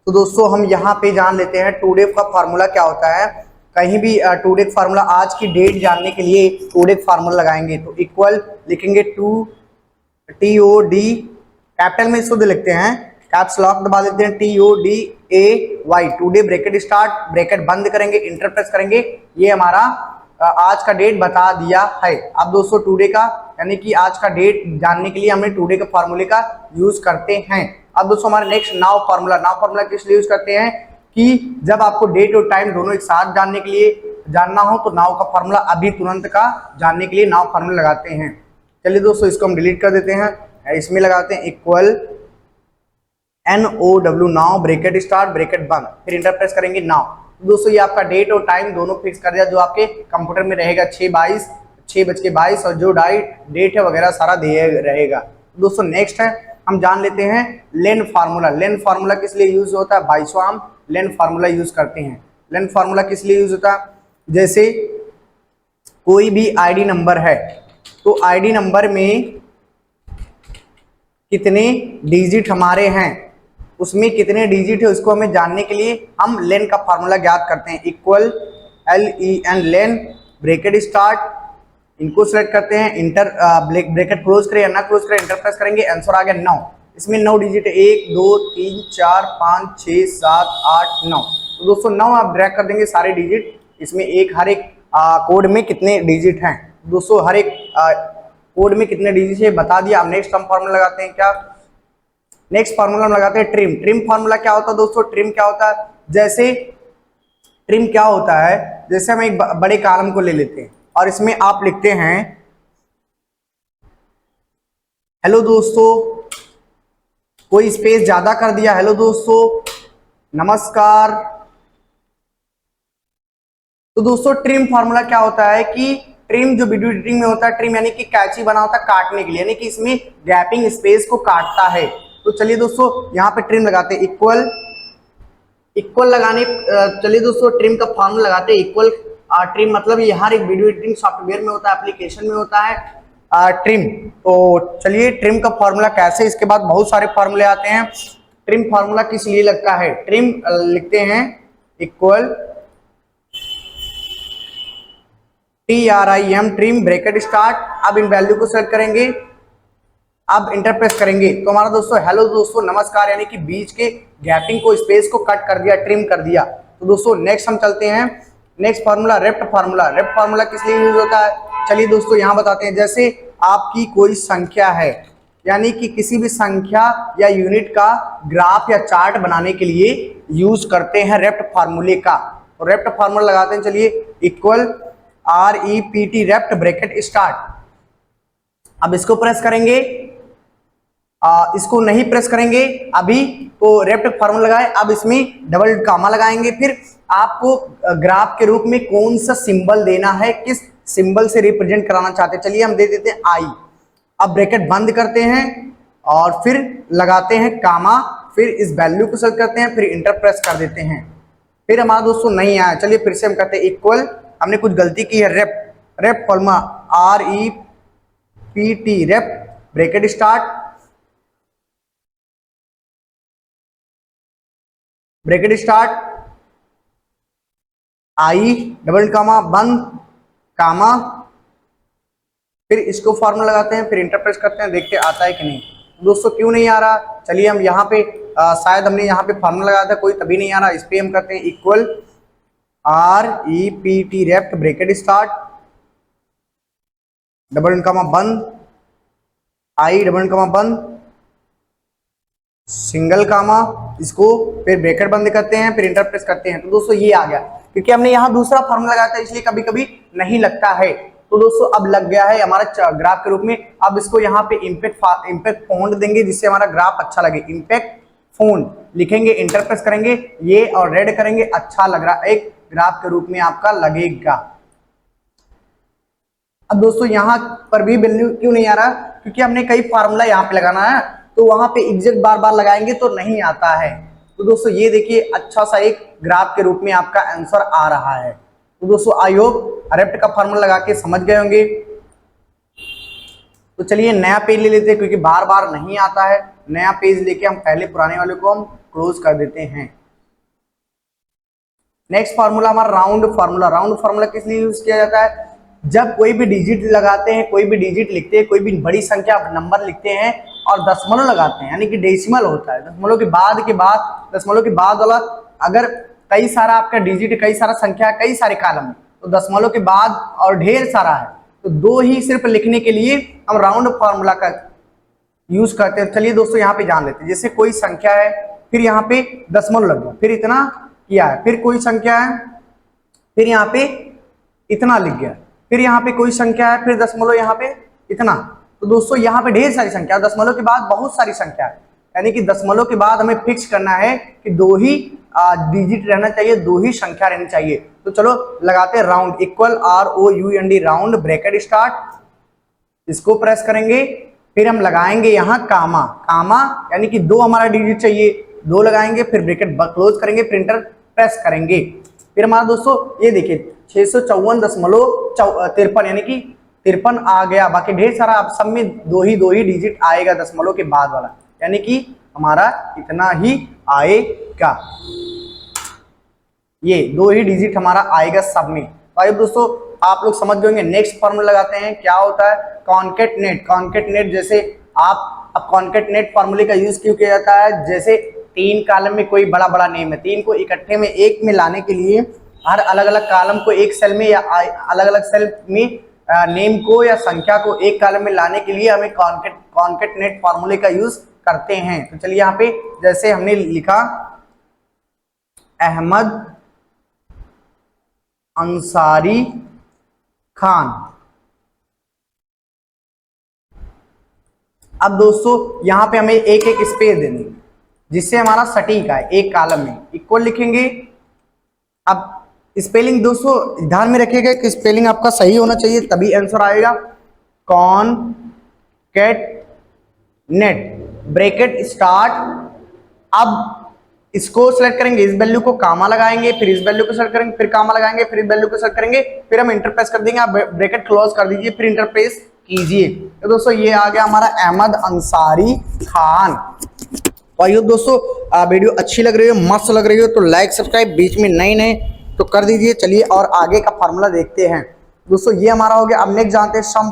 तो दोस्तों हम यहाँ पे जान लेते हैं टुडे का फार्मूला क्या होता है। कहीं भी टुडे फार्मूला आज की डेट जानने के लिए टुडे फार्मूला लगाएंगे, तो इक्वल लिखेंगे TOD कैपिटल में शुद्ध लिखते हैं, कैप्स लॉक दबा देते हैं, TODAY, today bracket start, bracket बंद करेंगे, इंटर प्रेस करेंगे, ये हमारा आज का डेट बता दिया है। अब दोस्तों टुडे का यानी कि आज का डेट जानने के लिए हमने टुडे के फॉर्मूले का यूज करते हैं। अब दोस्तों हमारे नेक्स्ट नाउ फार्मूला किस लिए यूज करते हैं कि जब आपको डेट और टाइम दोनों एक साथ जानने के लिए जानना हो तो नाउ का फार्मूला अभी तुरंत का जानने के लिए नाउ फार्मूला लगाते हैं। चलिए दोस्तों इसको हम डिलीट कर देते हैं, इसमें लगाते हैं equal NOW now bracket start bracket बंद, फिर इंटर प्रेस करेंगे नाउ। तो दोस्तों ये आपका डेट और टाइम दोनों फिक्स कर दिया जो आपके कंप्यूटर में रहेगा 6:22 और जो डेट है वगैरह सारा दिया रहेगा। तो दोस्तों नेक्स्ट है हम जान लेते हैं लेन फार्मूला। लेन फार्मूला किस लिए यूज होता है? बाइसवां लेन फार्मूला यूज करते हैं। लेन फार्मूला किस लिए यूज होता है? जैसे कोई भी आईडी नंबर है तो आईडी नंबर में कितने डिजिट हमारे हैं, उसमें कितने डिजिट है उसको हमें जानने के लिए हम लेन का फार्मूला ज्ञात करते हैं। इक्वल LEN लेन ब्रैकेट स्टार्ट, इनको सेलेक्ट करते हैं, इंटर ब्रैकेट क्लोज करें या ना क्लोज करें, इंटर प्रेस करेंगे, आंसर आ गया 9। इसमें 9 डिजिट है, 1 2 3 4 5 6 7 8 9। तो दोस्तों 9 आप ड्रैग कर देंगे सारे डिजिट, इसमें हर एक कोड में कितने डिजिट हैं दोस्तों, हर एक कोड में कितने डिजिट है बता दिया। अब नेक्स्ट हम फार्मूला लगाते हैं, क्या नेक्स्ट फार्मूला हम लगाते हैं ट्रिम। ट्रिम फार्मूला क्या होता है दोस्तों? ट्रिम क्या होता है? जैसे ट्रिम क्या होता है, जैसे हम एक बड़े कॉलम को ले लेते हैं और इसमें आप लिखते हैं हेलो दोस्तों, कोई स्पेस ज्यादा कर दिया, हेलो दोस्तों नमस्कार। तो दोस्तों ट्रिम फार्मूला क्या होता है कि ट्रिम जो वीडियो एडिटिंग में होता है, ट्रिम यानी कि कैची बना होता है काटने के लिए, यानी कि इसमें गैपिंग स्पेस को काटता है। तो चलिए दोस्तों यहाँ पे ट्रिम लगाते हैं, इक्वल लगाने, चलिए दोस्तों ट्रिम का फॉर्मूला लगाते हैं इक्वल ट्रिम, मतलब ये हर एक वीडियो एडिटिंग सॉफ्टवेयर में होता है, एप्लीकेशन में होता है ट्रिम। तो चलिए ट्रिम का फॉर्मूला कैसे, इसके बाद बहुत सारे फॉर्मूले आते हैं। ट्रिम फार्मूला किस लिए लगता है? ट्रिम लिखते हैं equal TRIM trim bracket start. अब इन वैल्यू को सेलेक्ट करेंगे, अब इंटर प्रेस करेंगे तो हमारा दोस्तों हेलो दोस्तों नमस्कार यानी कि बीच के गैपिंग को स्पेस को कट कर दिया, ट्रिम कर दिया। तो दोस्तों नेक्स्ट हम चलते हैं, नेक्स्ट फार्मूला रेफ्ट फार्मूला। रेफ्ट फार्मूला किस लिए यूज होता है? चलिए दोस्तों यहाँ बताते हैं। जैसे आपकी कोई संख्या है, यानी कि किसी भी संख्या या यूनिट का ग्राफ या चार्ट बनाने के लिए यूज करते हैं रेफ्ट फार्मूले का। तो रेफ्ट फार्मूला लगाते हैं, चलिए equal REPT REPT bracket start. अब इसको प्रेस करेंगे, इसको नहीं प्रेस करेंगे अभी, तो रेफ्ट फार्मूला लगाए, अब इसमें डबल कामा लगाएंगे, फिर आपको ग्राफ के रूप में कौन सा सिंबल देना है, किस सिंबल से रिप्रेजेंट कराना चाहते हैं, चलिए हम दे देते हैं आई। अब ब्रैकेट बंद करते हैं और फिर लगाते हैं कामा, फिर इस वैल्यू को सेलेक्ट करते हैं, फिर इंटर प्रेस कर देते हैं, फिर हमारा दोस्तों नहीं आया। चलिए फिर से हम करते हैं इक्वल, हमने कुछ गलती की है, REPT formula REPT REPT bracket start, bracket start I double comma बंद कामा, फिर इसको फार्मूला लगाते हैं, फिर इंटर प्रेस करते हैं, देखते आता है कि नहीं। दोस्तों क्यों नहीं आ रहा? चलिए हम यहाँ पे शायद हमने यहाँ पे फार्मूला लगाया था कोई तभी नहीं आ रहा। इस पे हम करते हैं equal REPT REPT bracket start double comma बंद आई डबल कामा बंद सिंगल कामा, इसको फिर ब्रैकेट बंद करते हैं, फिर इंटर प्रेस करते हैं। तो दोस्तों ये आ गया, क्योंकि हमने यहाँ दूसरा फार्मूला लगाया था इसलिए कभी कभी नहीं लगता है। तो दोस्तों अब लग गया है हमारा ग्राफ के रूप में। अब इसको यहाँ पे इम्पैक्ट फॉन्ट देंगे जिससे हमारा ग्राफ अच्छा लगे, इम्पैक्ट फॉन्ट लिखेंगे, इंटर प्रेस करेंगे ये और रेड करेंगे, अच्छा लग रहा एक ग्राफ के रूप में आपका लगेगा। अब दोस्तों यहाँ पर भी वैल्यू क्यों नहीं आ रहा? क्योंकि हमने कई फार्मूला यहाँ पे लगाना है, तो वहां पे एग्जैक्ट बार बार लगाएंगे तो नहीं आता है। तो दोस्तों ये देखिए अच्छा सा एक ग्राफ के रूप में आपका आंसर आ रहा है। तो दोस्तों आई होप रेफ्ट का फार्मूला लगा के समझ गए होंगे। तो चलिए नया पेज ले लेते हैं, क्योंकि बार बार नहीं आता है। नया पेज लेके हम पहले पुराने वाले को हम क्लोज कर देते हैं। नेक्स्ट फार्मूला हमारा राउंड फार्मूला। राउंड फार्मूला किस लिए यूज किया जाता है? जब कोई भी डिजिट लगाते हैं, कोई भी डिजिट लिखते हैं, कोई भी बड़ी संख्या नंबर लिखते हैं, और दशमलव लगाते हैं, यानी कि डेसिमल होता है। दशमलव के बाद वाला अगर कई सारा आपका डिजिट, कई सारा संख्या, कई सारे कॉलम, तो दशमलव के बाद और ढेर सारा है तो दो ही सिर्फ लिखने के लिए हम राउंड फॉर्मूला का यूज करते हैं। चलिए दोस्तों यहाँ पे जान लेते हैं। जैसे कोई संख्या है, फिर यहाँ पे दशमलव लग गया, फिर इतना किया है, फिर कोई संख्या है, फिर यहाँ पे इतना लिख गया, फिर यहाँ पे कोई संख्या है, फिर दशमलव यहाँ पे इतना। तो दोस्तों यहाँ पे ढेर सारी संख्या, दशमलव के बाद बहुत सारी संख्या है, यानी कि दशमलव के बाद हमें फिक्स करना है कि दो ही डिजिट रहना चाहिए, दो ही संख्या रहनी चाहिए। तो चलो लगाते हैं round, equal ROUND round, bracket start, इसको प्रेस करेंगे, फिर हम लगाएंगे यहाँ कामा, यानी कि दो हमारा डिजिट चाहिए, दो लगाएंगे, फिर ब्रैकेट क्लोज करेंगे, प्रिंटर प्रेस करेंगे। फिर हमारा दोस्तों ये देखिए 654.53 यानी कि 53 आ गया। बाकी ढेर सारा आप सब में दो ही डिजिट आएगा दशमलव के बाद वाला, यानी कि हमारा इतना ही आएगा, ये दो ही डिजिट हमारा आएगा सब में। तो आइए दोस्तों आप लोग समझ गए होंगे। नेक्स्ट फॉर्मूला लगाते हैं, क्या होता है कॉन्केटनेट। जैसे आप अब कॉन्केटनेट फॉर्मूले का यूज क्यों किया जाता है, जैसे 3 कॉलम में कोई बड़ा नेम है, 3 को इकट्ठे में एक में लाने के लिए हर अलग अलग कॉलम को एक सेल में या अलग अलग सेल में नेम को या संख्या को एक कॉलम में लाने के लिए हमें कॉन्केटनेट फॉर्मूले का यूज करते हैं। तो चलिए यहाँ पे जैसे हमने लिखा अहमद अंसारी खान। अब दोस्तों यहाँ पे हमें एक स्पेस देनी जिससे हमारा सटीक है, एक कॉलम में इक्वल लिखेंगे। अब स्पेलिंग दोस्तों ध्यान में रखिएगा कि स्पेलिंग आपका सही होना चाहिए तभी आंसर आएगा। Concatenate bracket start. अब इसको सेलेक्ट करेंगे, इस वैल्यू को कामा लगाएंगे, फिर इस वैल्यू को सेलेक्ट करेंगे, फिर कामा लगाएंगे, फिर इस वैल्यू को सेलेक्ट करेंगे, फिर हम इंटर प्रेस कर देंगे। आप ब्रैकेट क्लोज कर दीजिए, फिर इंटर प्रेस कीजिए। तो दोस्तों ये आ गया हमारा अहमद अंसारी खान। तो आइए दोस्तों वीडियो अच्छी लग रही हो, मस्त लग रही हो तो लाइक सब्सक्राइब, बीच में नए तो कर दीजिए। चलिए और आगे का फार्मूला देखते हैं दोस्तों। ये हमारा हो गया। अब नेक्स्ट जानते हैं सम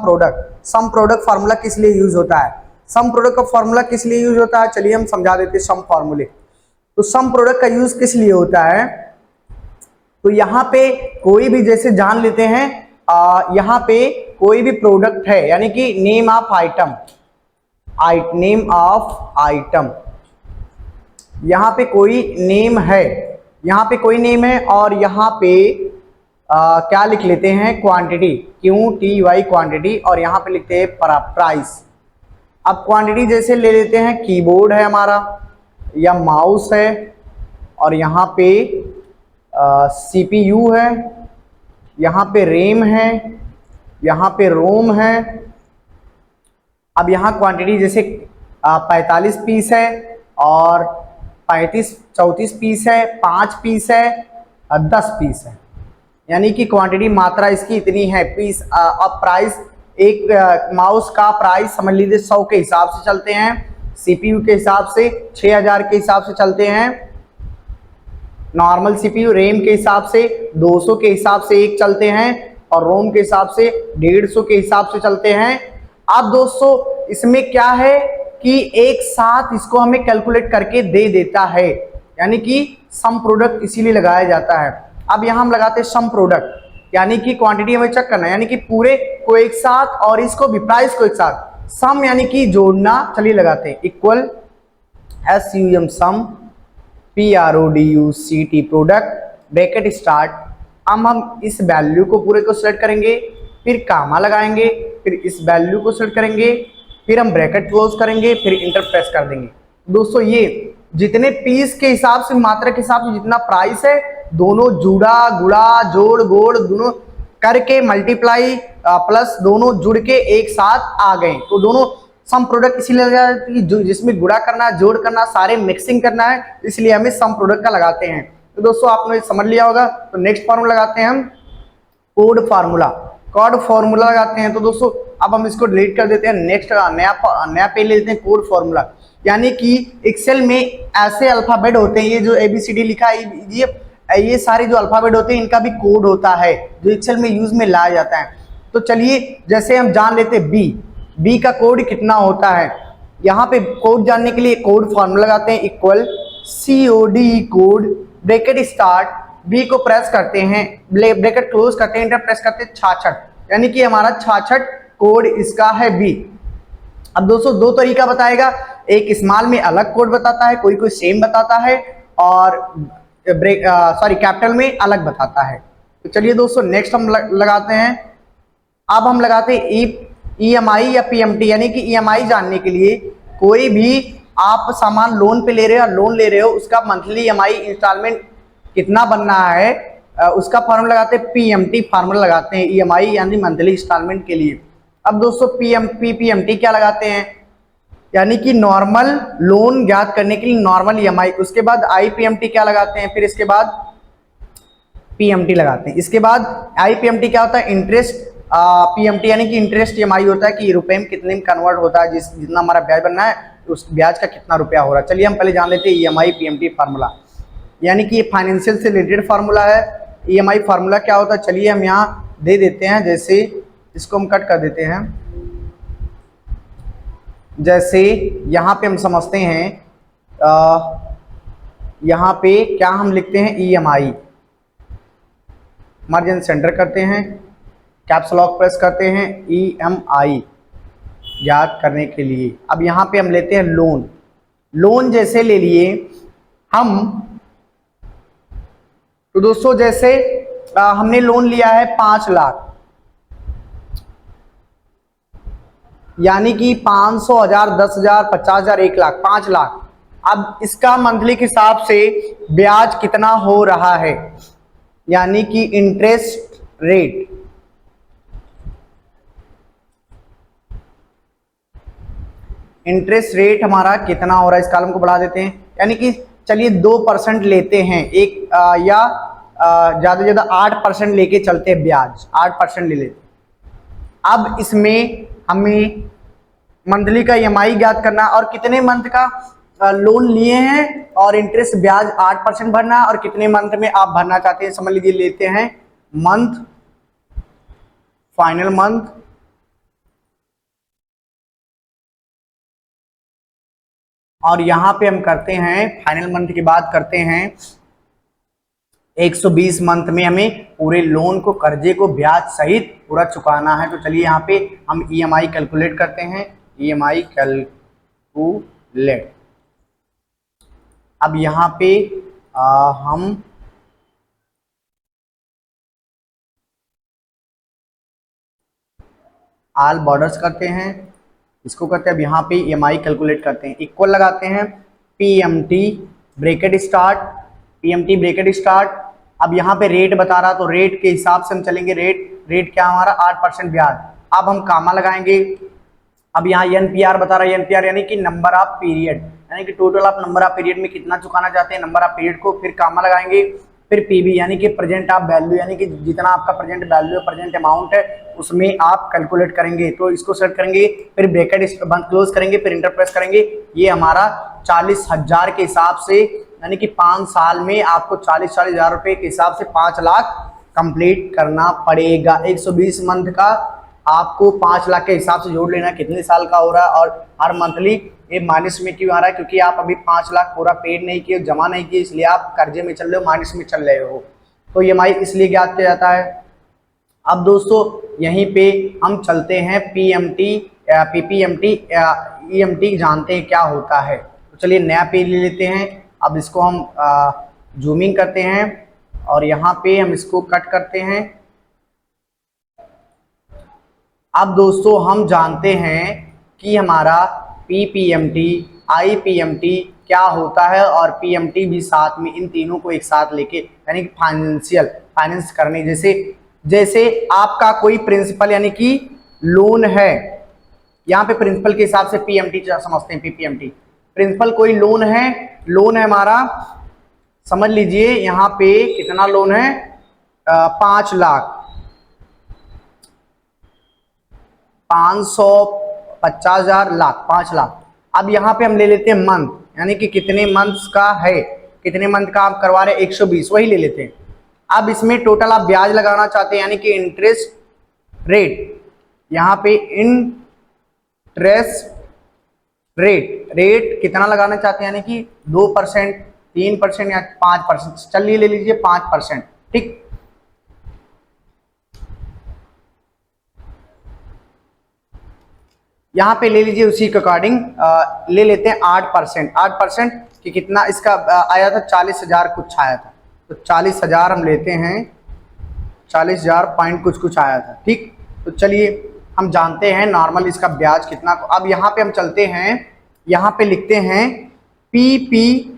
प्रोडक्ट फार्मूला किस लिए यूज होता है। सम प्रोडक्ट का फार्मूला किस लिए यूज होता है, चलिए हम समझा देते हैं सम फार्मूले। तो सम प्रोडक्ट का यूज किस लिए होता है, तो यहाँ पे कोई भी जैसे जान लेते हैं यहाँ पे कोई भी प्रोडक्ट है, यानी कि नेम ऑफ आइटम, यहाँ पे कोई नेम है, और यहाँ पे क्या लिख लेते हैं क्वांटिटी, QTY क्वांटिटी, और यहाँ पे लिखते हैं प्राइस। अब क्वांटिटी जैसे ले लेते हैं कीबोर्ड है हमारा या माउस है, और यहाँ पे CPU है, यहाँ पे रैम है, यहाँ पे रोम है। अब यहाँ क्वांटिटी जैसे 45 पीस है, और 34 पीस है, 5 पीस है, 10 पीस है, यानी कि क्वांटिटी मात्रा इसकी इतनी है पीस। अब प्राइस, एक माउस का प्राइस समझ लीजिए 100 के हिसाब से चलते हैं, CPU के हिसाब से 6000 के हिसाब से चलते हैं, नॉर्मल CPU रैम के हिसाब से 200 के हिसाब से एक चलते हैं, और रोम के हिसाब से 150 के हिसाब से चलते हैं। अब दोस्तों इसमें क्या है कि एक साथ इसको हमें कैलकुलेट करके दे देता है, यानी कि सम प्रोडक्ट इसीलिए लगाया जाता है। अब यहाँ हम लगाते हैं सम प्रोडक्ट, यानी कि क्वांटिटी हमें चेक करना है, यानी कि पूरे को एक साथ और इसको भी प्राइस को एक साथ, सम यानी कि जोड़ना। चलिए लगाते हैं इक्वल SUM सम PRODUCT प्रोडक्ट ब्रैकेट स्टार्ट। अब हम इस वैल्यू को पूरे को सेलेक्ट करेंगे, फिर कामा लगाएंगे, फिर इस वैल्यू को सेलेक्ट करेंगे, फिर हम ब्रैकेट क्लोज करेंगे, फिर इंटर प्रेस कर देंगे। दोस्तों ये जितने पीस के हिसाब से, मात्रा के हिसाब से जितना प्राइस है, दोनों जुड़ा गुड़ा जोड़ गोड़ दोनों करके मल्टीप्लाई प्लस दोनों जुड़ के एक साथ आ गए। तो दोनों सम प्रोडक्ट इसीलिए लगाया कि जिसमें गुड़ा करना, जोड़ करना, सारे मिक्सिंग करना है, इसलिए हमें सम प्रोडक्ट का लगाते हैं। तो दोस्तों आपने समझ लिया होगा। तो नेक्स्ट फार्मूला लगाते हैं हम कोड फार्मूला लगाते हैं। तो दोस्तों अब हम इसको डिलीट कर देते हैं, नेक्स्ट नया पेज ले लेते हैं कोड फार्मूला। यानी कि एक्सेल में ऐसे अल्फाबेट होते हैं, ये जो ABCD लिखा है, ये सारे जो अल्फाबेट होते हैं इनका भी कोड होता है जो एक्सेल में यूज में लाया जाता है। तो चलिए जैसे हम जान लेते हैं बी का कोड कितना होता है। यहाँ पे कोड जानने के लिए कोड फॉर्मूला लगाते हैं, equal COD code bracket start, B को प्रेस करते हैं, ब्रैकेट क्लोज करते हैं, इंटर प्रेस करते हैं 66, यानी कि हमारा 66 कोड इसका है बी। अब दोस्तों दो तरीका बताएगा, एक स्मॉल में अलग कोड बताता है, कोई कोई सेम बताता है, और कैपिटल में अलग बताता है। तो चलिए दोस्तों नेक्स्ट हम लगाते हैं। अब हम लगाते हैं EMI या PMT, यानी कि EMI जानने के लिए कोई भी आप सामान लोन पे ले रहे हो, लोन ले रहे हो, उसका मंथली EMI इंस्टॉलमेंट कितना बनना है, उसका फॉर्मूला लगाते हैं, PMT फॉर्मूला लगाते हैं EMI यानी मंथली इंस्टॉलमेंट के लिए। अब दोस्तों PMT क्या लगाते हैं, यानी कि नॉर्मल लोन ज्ञात करने के लिए नॉर्मल EMI, उसके बाद IPMT क्या लगाते हैं, फिर इसके बाद PMT लगाते हैं। इसके बाद IPMT क्या होता है, इंटरेस्ट, PMT यानी कि इंटरेस्ट EMI होता है कि रुपए में कितने में कन्वर्ट होता है, जितना हमारा ब्याज बनना है उस ब्याज का कितना रुपया हो रहा है। चलिए हम पहले जान लेते हैं EMI PMT फार्मूला, यानी कि ये फाइनेंशियल से रिलेटेड फार्मूला है। EMI फार्मूला क्या होता है, चलिए हम यहाँ दे देते हैं, जैसे इसको हम कट कर देते हैं। जैसे यहाँ पे हम समझते हैं, यहाँ पे क्या हम लिखते हैं, EMI, मार्जिन सेंटर करते हैं, कैप्स लॉक प्रेस करते हैं, EMI याद करने के लिए। अब यहाँ पे हम लेते हैं लोन जैसे ले लिए हम, तो दोस्तों जैसे हमने लोन लिया है 5 लाख, यानी कि 500, 1000, 10,000, 50,000, 1 लाख, 5 लाख। अब इसका मंथली के हिसाब से ब्याज कितना हो रहा है, यानी कि इंटरेस्ट रेट, इंटरेस्ट रेट हमारा कितना हो रहा है, इस कॉलम को बढ़ा देते हैं, यानी कि चलिए 2% लेते हैं, एक या ज्यादा से ज्यादा 8% लेके चलते हैं, ब्याज 8% ले लेते हैं। अब इसमें हमें मंथली का EMI ज्ञात करना और कितने मंथ का लोन लिए हैं, और इंटरेस्ट ब्याज 8% भरना है, और कितने मंथ में आप भरना चाहते हैं, समझ लीजिए लेते हैं मंथ, फाइनल मंथ, और यहां पे हम करते हैं फाइनल मंथ की बात करते हैं 120 मंथ में हमें पूरे लोन को, कर्जे को ब्याज सहित पूरा चुकाना है। तो चलिए यहाँ पे हम EMI कैलकुलेट करते हैं, EMI कैलकुलेट। अब यहाँ पे हम ऑल बॉर्डर्स करते हैं, इसको करते हैं। अब यहाँ पे EMI कैलकुलेट करते हैं, इक्वल लगाते हैं, PMT bracket start, PMT bracket start. अब यहाँ पे रेट बता रहा, तो रेट के हिसाब से हम चलेंगे, रेट क्या हमारा 8% ब्याज। अब हम कामा लगाएंगे। अब यहाँ NPR बता रहा है, NPR यानी कि नंबर ऑफ पीरियड, यानी कि total of number of period में कितना चुकाना चाहते हैं, नंबर ऑफ पीरियड को, फिर कामा लगाएंगे। फिर PV यानी कि प्रेजेंट ऑफ वैल्यू, यानी कि जितना आपका प्रेजेंट वैल्यू है, प्रेजेंट अमाउंट है, उसमें आप कैलकुलेट करेंगे, तो इसको सेट करेंगे, फिर ब्रैकेट बंद क्लोज करेंगे, फिर इंटर प्रेस करेंगे। ये हमारा 40,000 के हिसाब से, यानी कि 5 साल में आपको 40,000 रुपए के हिसाब से 5 लाख कंप्लीट करना पड़ेगा। 120 मंथ का आपको 5 लाख के हिसाब से जोड़ लेना कितने साल का हो रहा है, और हर मंथली ये माइनस में क्यों आ रहा है, क्योंकि आप अभी 5 लाख पूरा पेड नहीं किए, जमा नहीं किए, इसलिए आप कर्जे में चल रहे हो, माइनस में चल रहे हो। तो EMI इसलिए ज्ञात किया जाता है। अब दोस्तों यहीं पे हम चलते हैं PMT, PPMT, EMT जानते हैं क्या होता है। तो चलिए नया पेज ले लेते हैं। अब इसको हम जूमिंग करते हैं, और यहाँ पे हम इसको कट करते हैं। अब दोस्तों हम जानते हैं कि हमारा PPMT, IPMT क्या होता है, और PMT भी साथ में, इन तीनों को एक साथ लेके, यानी कि फाइनेंस करने, जैसे आपका कोई प्रिंसिपल यानी कि लोन है, यहाँ पे प्रिंसिपल के हिसाब से PMT समझते हैं, PPMT प्रिंसिपल कोई लोन है हमारा, समझ लीजिए यहाँ पे कितना लोन है, 5 लाख, 550,000 लाख, 5 लाख। अब यहाँ पे हम ले लेते हैं मंथ, यानी कि कितने मंथ्स का है, कितने मंथ का आप करवा रहे हैं, 120, वही ले लेते हैं। अब इसमें टोटल आप ब्याज लगाना चाहते हैं, यानी कि इंटरेस्ट रेट, यहाँ पे इंटरेस्ट रेट रेट कितना लगाना चाहते हैं, यानी कि 2%, 3% या 5%, चलिए ले लीजिए 5%। ठीक, यहाँ पे ले लीजिए उसी के अकॉर्डिंग ले लेते हैं 8%। 8% कि कितना इसका आया था, 40,000 कुछ आया था, तो 40,000 हम लेते हैं, 40,000 पॉइंट कुछ कुछ आया था। ठीक, तो चलिए हम जानते हैं नॉर्मल इसका ब्याज कितना। अब यहाँ पे हम चलते हैं, यहाँ पे लिखते हैं पी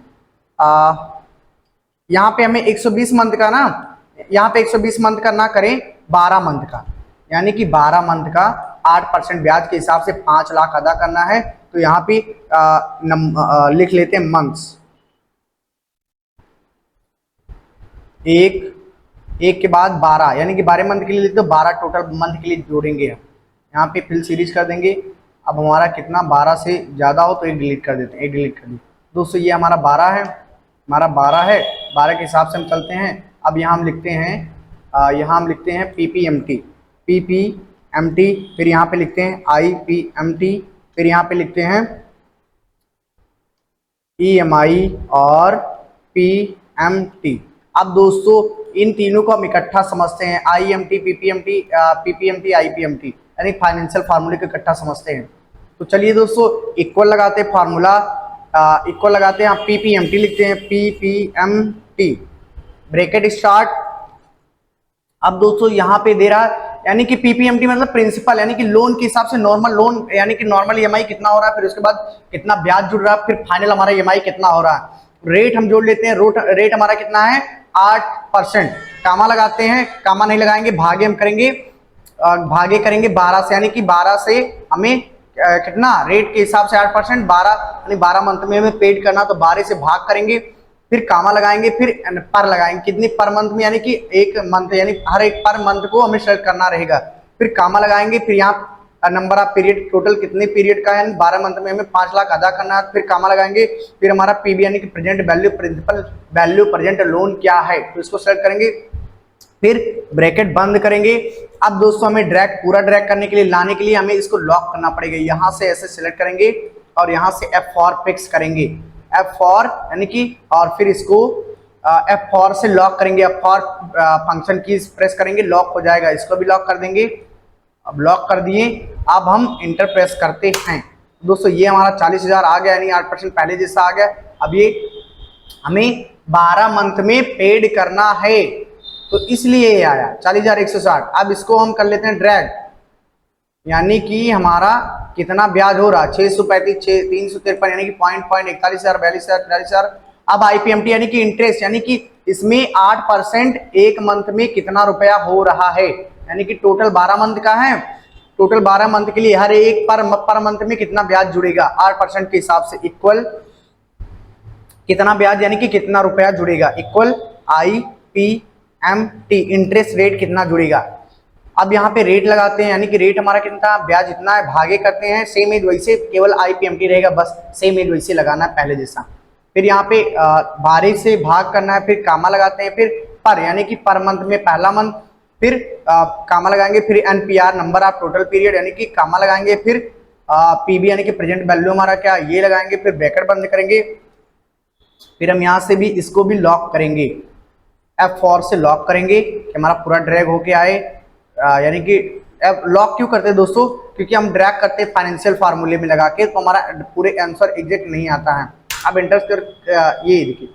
यहाँ पे हमें 120 मंथ का ना, यहाँ पे 120 मंथ का ना करें, 12 मंथ का, यानी कि 12 मंथ का 8% ब्याज के हिसाब से 5 लाख अदा करना है। तो यहाँ पे लिख लेते हैं मंथ्स, एक के बाद 12, यानी कि 12 मंथ के लिए, तो 12 टोटल मंथ के लिए जोड़ेंगे हम। यहाँ पे फिल सीरीज कर देंगे। अब हमारा कितना 12 से ज़्यादा हो तो एक डिलीट कर देते हैं, एक डिलीट कर दिए दोस्तों। ये हमारा 12 है, हमारा 12 है, 12 के हिसाब से हम चलते हैं। अब यहाँ हम लिखते हैं यहाँ हम लिखते हैं PPMT, फिर यहाँ पे लिखते हैं IPMT, फिर यहाँ पे लिखते हैं EMI और PMT। अब दोस्तों इन तीनों को हम इकट्ठा समझते हैं, IMT, PPMT, IPMT, यानी फाइनेंशियल फार्मूले को इकट्ठा समझते हैं। तो चलिए दोस्तों इक्वल लगाते हैं फार्मूला, इक्वल लगाते हैं, आप PPMT लिखते हैं, PPMT ब्रैकेट स्टार्ट। अब दोस्तों यहाँ पे दे रहा है, यानी कि PPMT मतलब प्रिंसिपल, यानी कि लोन के हिसाब से नॉर्मल लोन, यानी कि नॉर्मल EMI कितना हो रहा है, फिर उसके बाद कितना ब्याज जुड़ रहा है, फिर फाइनल हमारा EMI कितना हो रहा है। रेट हम जोड़ लेते हैं, रेट हमारा कितना है 8%। कामा लगाते हैं, कामा नहीं लगाएंगे, भागे हम करेंगे, भागे करेंगे 12 से, यानी कि 12 से हमें कितना रेट के हिसाब से 8%, 12 यानी 12 मंथ में हमें पेड करना, तो 12 से भाग करेंगे, फिर कामा लगाएंगे, फिर पर लगाएंगे, कितनी पर मंथ में, यानी कि एक मंथ, यानी हर एक पर मंथ को हमें सेलेक्ट करना रहेगा। फिर कामा लगाएंगे, फिर यहाँ नंबर ऑफ पीरियड, टोटल कितने पीरियड का है, 12 मंथ में हमें 5 लाख अदा करना है, फिर कामा लगाएंगे, फिर हमारा PB यानी कि present value, principal value present loan क्या है, तो इसको सेलेक्ट करेंगे, फिर ब्रैकेट बंद करेंगे। अब दोस्तों हमें पूरा ड्रैग करने के लिए, लाने के लिए हमें इसको लॉक करना पड़ेगा। यहाँ से ऐसे सिलेक्ट करेंगे और यहाँ से F4 फिक्स करेंगे, F4 यानी कि, और फिर इसको F4 से लॉक करेंगे, F4 फंक्शन की प्रेस करेंगे, लॉक हो जाएगा। इसको भी लॉक कर देंगे। अब लॉक कर दिए, अब हम इंटर प्रेस करते हैं। दोस्तों ये हमारा 40,000 आ गया, यानी 8% पहले जैसा आ गया। अब ये हमें 12 मंथ में पेड करना है, तो इसलिए ये आया 40,160। अब इसको हम कर लेते हैं ड्रैग, यानी कि हमारा कितना ब्याज हो रहा है 635, 353, यानी कि पॉइंट 41,000, 42,000, 43,000। अब IPMT यानी कि इंटरेस्ट, यानी कि इसमें 8% एक मंथ में कितना रुपया हो रहा है, यानी कि टोटल 12 मंथ का है, टोटल 12 मंथ के लिए हर एक पर मंथ में कितना ब्याज जुड़ेगा 8% के हिसाब से, इक्वल कितना ब्याज यानी कि कितना रुपया जुड़ेगा, इक्वल IPMT इंटरेस्ट रेट कितना जुड़ेगा। अब यहाँ पे रेट लगाते हैं, यानी कि रेट हमारा कितना, ब्याज इतना है, भागे करते हैं, सेम एज वैसे, केवल IPMT रहेगा, बस सेम एज वैसे लगाना है पहले जैसा। फिर यहाँ पे 12 से भाग करना है, फिर कामा लगाते हैं, फिर पर यानी कि पर मंथ में पहला मंथ, फिर कामा लगाएंगे, फिर NPR number of total period, यानी कि कामा लगाएंगे, फिर PB यानी कि प्रेजेंट वैल्यू हमारा क्या ये लगाएंगे, फिर ब्रैकेट बंद करेंगे, फिर हम यहाँ से भी इसको भी लॉक करेंगे, F4 से लॉक करेंगे कि हमारा पूरा ड्रैग होके आए। यानी कि लॉक क्यों करते हैं दोस्तों, क्योंकि हम ड्रैग करते हैं फाइनेंशियल फार्मूले में लगा के, तो हमारा पूरे आंसर एग्जैक्ट नहीं आता है। अब इंटरेस्ट ये देखिए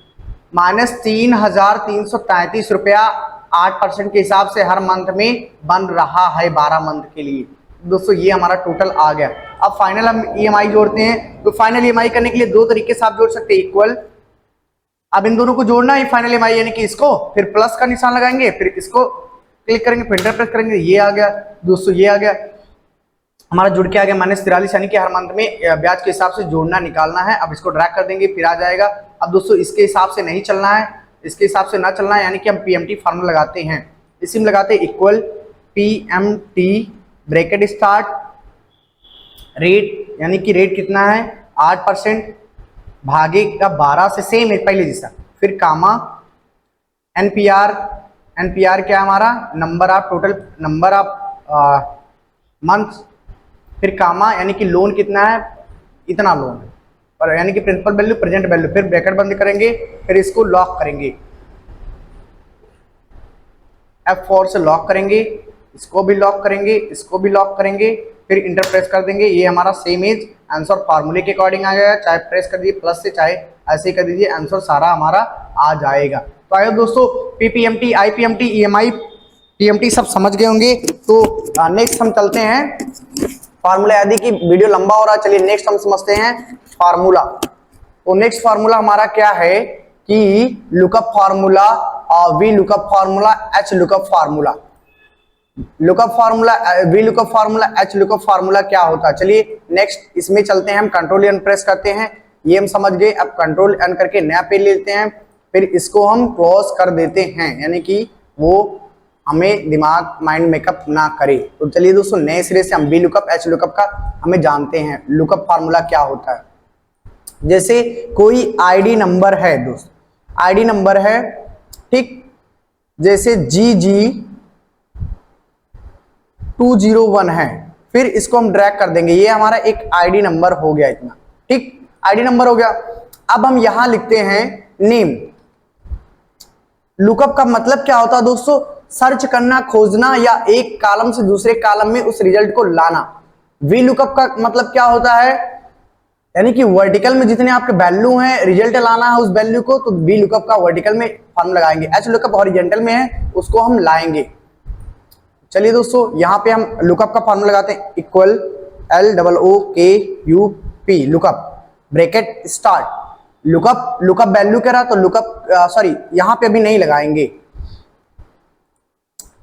-3,333 रुपया 8% के हिसाब से हर मंथ में बन रहा है 12 मंथ के लिए। दोस्तों ये हमारा टोटल आ गया। अब फाइनल हम EMI जोड़ते हैं, तो फाइनल EMI करने के लिए दो तरीके से आप जोड़ सकते हैं, इक्वल, अब इन दोनों को जोड़ना है फाइनल EMI, यानी कि इसको फिर प्लस का निशान लगाएंगे, फिर इसको क्लिक करेंगे, फिर एंटर प्रेस करेंगे, ये आ गया दोस्तों, ये आ गया हमारा जुड़ के आ गया -43, यानी कि हर मंथ में ब्याज के हिसाब से जोड़ना निकालना है। अब इसको ड्रैग कर देंगे, फिर आ जाएगा। अब दोस्तों इसके हिसाब से नहीं चलना है, इसके हिसाब से ना चलना है, यानी कि हम PMT फार्मूला लगाते हैं, इसी में लगाते हैं equal PMT bracket start, rate यानी कि रेट कितना है 8%, भागे का 12 से सेम है पहले जैसा, फिर कामा NPR क्या हमारा number of total number of month, फिर कामा यानी कि लोन कितना है इतना लोन है, और यानी कि प्रिंसिपल वैल्यू प्रेजेंट वैल्यू, फिर ब्रैकेट बंद करेंगे, फिर इसको लॉक करेंगे, F4 से लॉक करेंगे, इसको भी लॉक करेंगे, इसको भी लॉक करेंगे, फिर इंटर प्रेस कर देंगे। ये हमारा सेम एज आंसर फार्मूले के अकॉर्डिंग आ गया, चाहे प्रेस कर दीजिए प्लस से, चाहे ऐसे कर दीजिए, आंसर सारा हमारा आ जाएगा। तो आइए दोस्तों, पीपीएमटी, आईपीएमटी, ईएमआई, टीएमटी सब समझ गए होंगे। तो नेक्स्ट हम चलते हैं फार्मूला, यदि कि वीडियो लंबा हो रहा है, चलिए नेक्स्ट हम समझते हैं फार्मूला। तो नेक्स्ट फार्मूला हमारा क्या है कि lookup formula, V lookup formula, H lookup formula. Lookup formula, V lookup formula, H lookup formula क्या होता है, चलिए नेक्स्ट इसमें चलते हैं। हम कंट्रोल एन प्रेस करते हैं, ये हम समझ गए। अब कंट्रोल एन करके नया पेज लेते हैं, फिर इसको हम क्लोज कर देते हैं, यानी कि वो हमें दिमाग माइंड मेकअप ना करे। तो चलिए दोस्तों, नए सिरे से हम वी लुकअप, एच लुकअप का हमें जानते हैं लुकअप फार्मूला क्या होता है। जैसे कोई आईडी नंबर है दोस्त, आईडी नंबर है, ठीक, जैसे GG201 है, फिर इसको हम ड्रैग कर देंगे, ये हमारा एक आईडी नंबर हो गया इतना, ठीक, आईडी नंबर हो गया। अब हम यहां लिखते हैं नेम। लुकअप का मतलब क्या होता है दोस्तों, सर्च करना, खोजना, या एक कॉलम से दूसरे कॉलम में उस रिजल्ट को लाना। वी लुकअप का मतलब क्या होता है, यानी कि वर्टिकल में जितने आपके वैल्यू हैं, रिजल्ट लाना है उस वैल्यू को, तो वी लुकअप का वर्टिकल में फॉर्म लगाएंगे। एच लुकअप हॉरिजॉन्टल में है, उसको हम लाएंगे। चलिए दोस्तों, यहां पे हम लुकअप का फॉर्मूला लगाते हैं, equal LOOKUP, lookup, bracket start, lookup, lookup value कह रहा, तो लुकअप सॉरी यहां पे अभी नहीं लगाएंगे,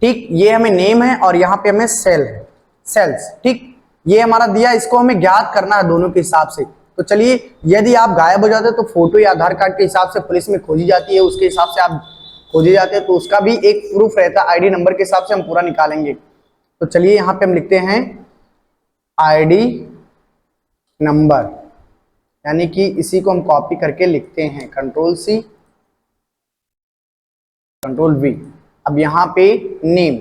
ठीक, ये हमें नेम है और यहाँ पे हमें सेल है, सेल्स, ठीक, ये हमारा दिया, इसको हमें ज्ञात करना है दोनों के हिसाब से। तो चलिए, यदि आप गायब हो जाते हैं तो फोटो या आधार कार्ड के हिसाब से पुलिस में खोजी जाती है, उसके हिसाब से आप खोजे जाते हैं, तो उसका भी एक प्रूफ रहता है, आईडी नंबर के हिसाब से हम पूरा निकालेंगे। तो चलिए यहाँ पे हम लिखते हैं आईडी नंबर, यानी कि इसी को हम कॉपी करके लिखते हैं, कंट्रोल C, कंट्रोल V। अब यहां पे नेम,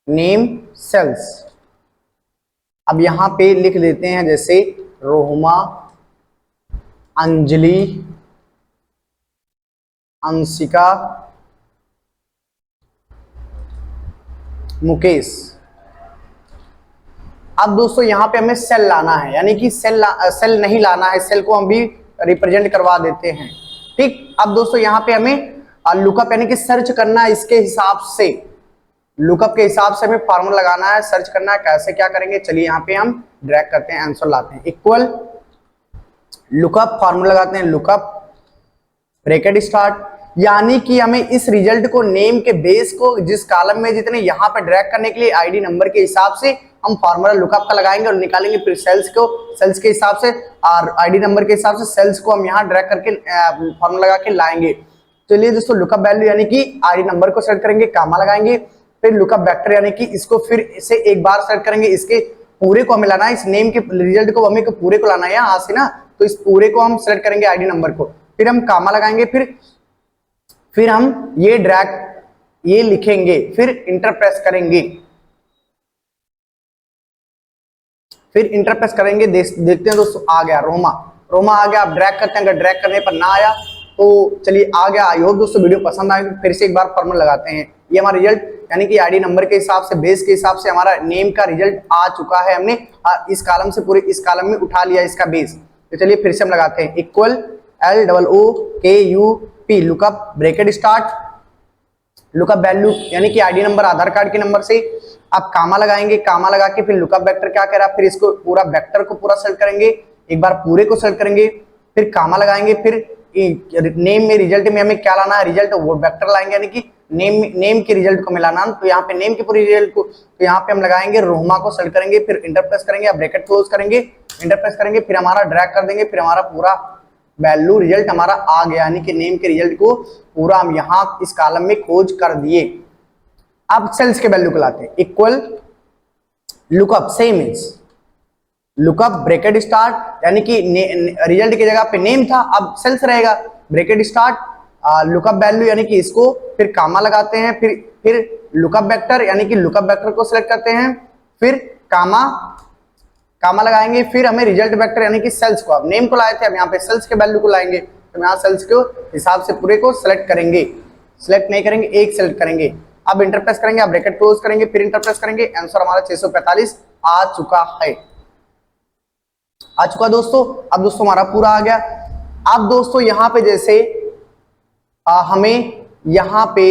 नेम सेल्स, अब यहां पे लिख देते हैं जैसे रोहमा, अंजलि, अंशिका, मुकेश। अब दोस्तों यहां पे हमें सेल लाना है, यानी कि सेल नहीं लाना है, सेल को हम भी रिप्रेजेंट करवा देते हैं, ठीक। अब दोस्तों यहां पे हमें लुकअप यानी कि सर्च करना है, इसके हिसाब से, लुकअप के हिसाब से हमें फार्मूला लगाना है, सर्च करना है, कैसे क्या करेंगे, चलिए यहाँ पे हम ड्रैग करते हैं, आंसर लाते हैं, इक्वल लुकअप, फार्मूला लगाते हैं, लुकअप, ब्रैकेट स्टार्ट, यानी कि हमें इस रिजल्ट को, नेम के बेस को जिस कॉलम में जितने यहाँ पे ड्रैग करने के लिए आईडी नंबर के हिसाब से हम फार्मूला लुकअप का लगाएंगे और निकालेंगे, फिर सेल्स को, सेल्स के हिसाब से और आईडी नंबर के हिसाब से सेल्स को हम यहाँ ड्रैग करके फार्मूला लगा के लाएंगे। चलिए दोस्तों, लुकअप वैल्यू यानी कि आईडी नंबर को सेलेक्ट करेंगे, कामा लगाएंगे, फिर लुकअप वेक्टर यानी कि इसको फिर से एक बार सेलेक्ट करेंगे, इसके पूरे को हमें लाना है, इस नेम के रिजल्ट को हमें पूरे को लाना है यहाँ से ना, तो इस पूरे को हम सेलेक्ट करेंगे आईडी नंबर को, फिर हम कामा लगाएंगे, फिर हम ये ड्रैग ये लिखेंगे, फिर इंटर प्रेस करेंगे, फिर इंटर प्रेस करेंगे, देखते हैं दोस्तों आ गया रोमा, रोमा आ गया। आप ड्रैग करते हैं, अगर ड्रैग करने पर ना आया तो चलिए आ गया। आई होप दोस्तों वीडियो पसंद आए, फिर से एक बार फॉर्मूला लगाते हैं। ये हमारा रिजल्ट यानी कि आईडी नंबर के हिसाब से, बेस के हिसाब से हमारा नेम का रिजल्ट आ चुका है, हमने इस कॉलम से पूरे इस कॉलम में उठा लिया इसका बेस। तो चलिए फिर से हम लगाते हैं, equal LOOKUP, lookup, bracket start, lookup value यानी कि आईडी नंबर आधार कार्ड के नंबर से आप कामा लगाएंगे, कामा लगा के फिर लुकअप वेक्टर क्या कह रहा है, फिर इसको पूरा वेक्टर को पूरा सेलेक्ट करेंगे, एक बार पूरे को सेलेक्ट करेंगे, फिर कामा लगाएंगे, फिर नेम में रिजल्ट में हमें क्या लाना है, रिजल्ट वो वेक्टर लाएंगे, यानी कि नेम के रिजल्ट को मिलाना। तो यहाँ पे नेम के पूरे रिजल्ट को, तो यहाँ पे हम लगाएंगे रोहमा को सेलेक्ट करेंगे, फिर इंटर प्रेस करेंगे, ब्रैकेट क्लोज करेंगे, इंटर प्रेस करेंगे, फिर हमारा ड्रैग कर देंगे, फिर हमारा पूरा वैल्यू रिजल्ट हमारा आ गया, यानी कि नेम के रिजल्ट को पूरा हम यहाँ इस कॉलम में खोज कर दिए। अब सेल्स के वैल्यू को लाते हैं, equal lookup, same is lookup, bracket start यानी कि रिजल्ट की जगह पे नेम था, अब सेल्स रहेगा, ब्रैकेट स्टार्ट, लुकअप वैल्यू यानी कि इसको, फिर कामा लगाते हैं, फिर लुकअप वेक्टर यानी कि लुकअप वेक्टर को सिलेक्ट करते हैं, फिर कामा, कामा लगाएंगे, फिर हमें रिजल्ट वेक्टर यानी कि सेल्स को, अब नेम को लाए थे, अब यहाँ पे सेल्स के वैल्यू को लाएंगे, तो यहाँ सेल्स के हिसाब से पूरे को सिलेक्ट करेंगे, सिलेक्ट नहीं करेंगे, एक सिलेक्ट करेंगे। अब इंटर प्रेस करेंगे, अब ब्रैकेट क्लोज करेंगे, फिर इंटर प्रेस करेंगे, आंसर हमारा 645 आ चुका है, आ चुका दोस्तों। अब दोस्तों हमारा पूरा आ गया। अब दोस्तों यहाँ पे जैसे हमें यहाँ पे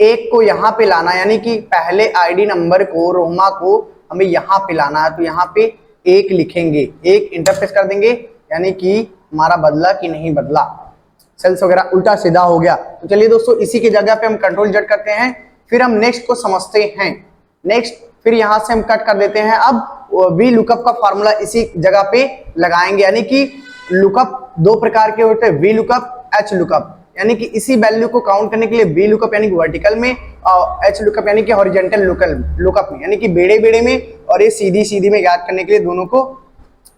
एक को यहाँ पे लाना, यानी कि पहले आईडी नंबर को, रोहमा को हमें यहाँ पे लाना है, तो यहाँ पे एक लिखेंगे, एक इंटरप्रेस कर देंगे, यानी कि हमारा बदला कि नहीं बदला, सेल्स वगैरह उल्टा सीधा हो गया। तो चलिए दोस्तों इसी की जगह पे हम कंट्रोल जेड करते हैं, फिर हम नेक्स्ट को समझते हैं। नेक्स्ट फिर यहां से हम कट कर देते हैं। अब वी लुकअप का फॉर्मूला इसी जगह पे लगाएंगे, यानी कि लुकअप दो प्रकार के होते हैं, वी लुकअप, एच लुकअप, यानी कि इसी वैल्यू को काउंट करने के लिए वी लुकअप यानी कि वर्टिकल में, और एच लुकअप यानी कि हॉरिजॉन्टल लुकअप में, यानी कि बेड़े बेड़े में और ये सीधी सीधी में याद करने के लिए दोनों को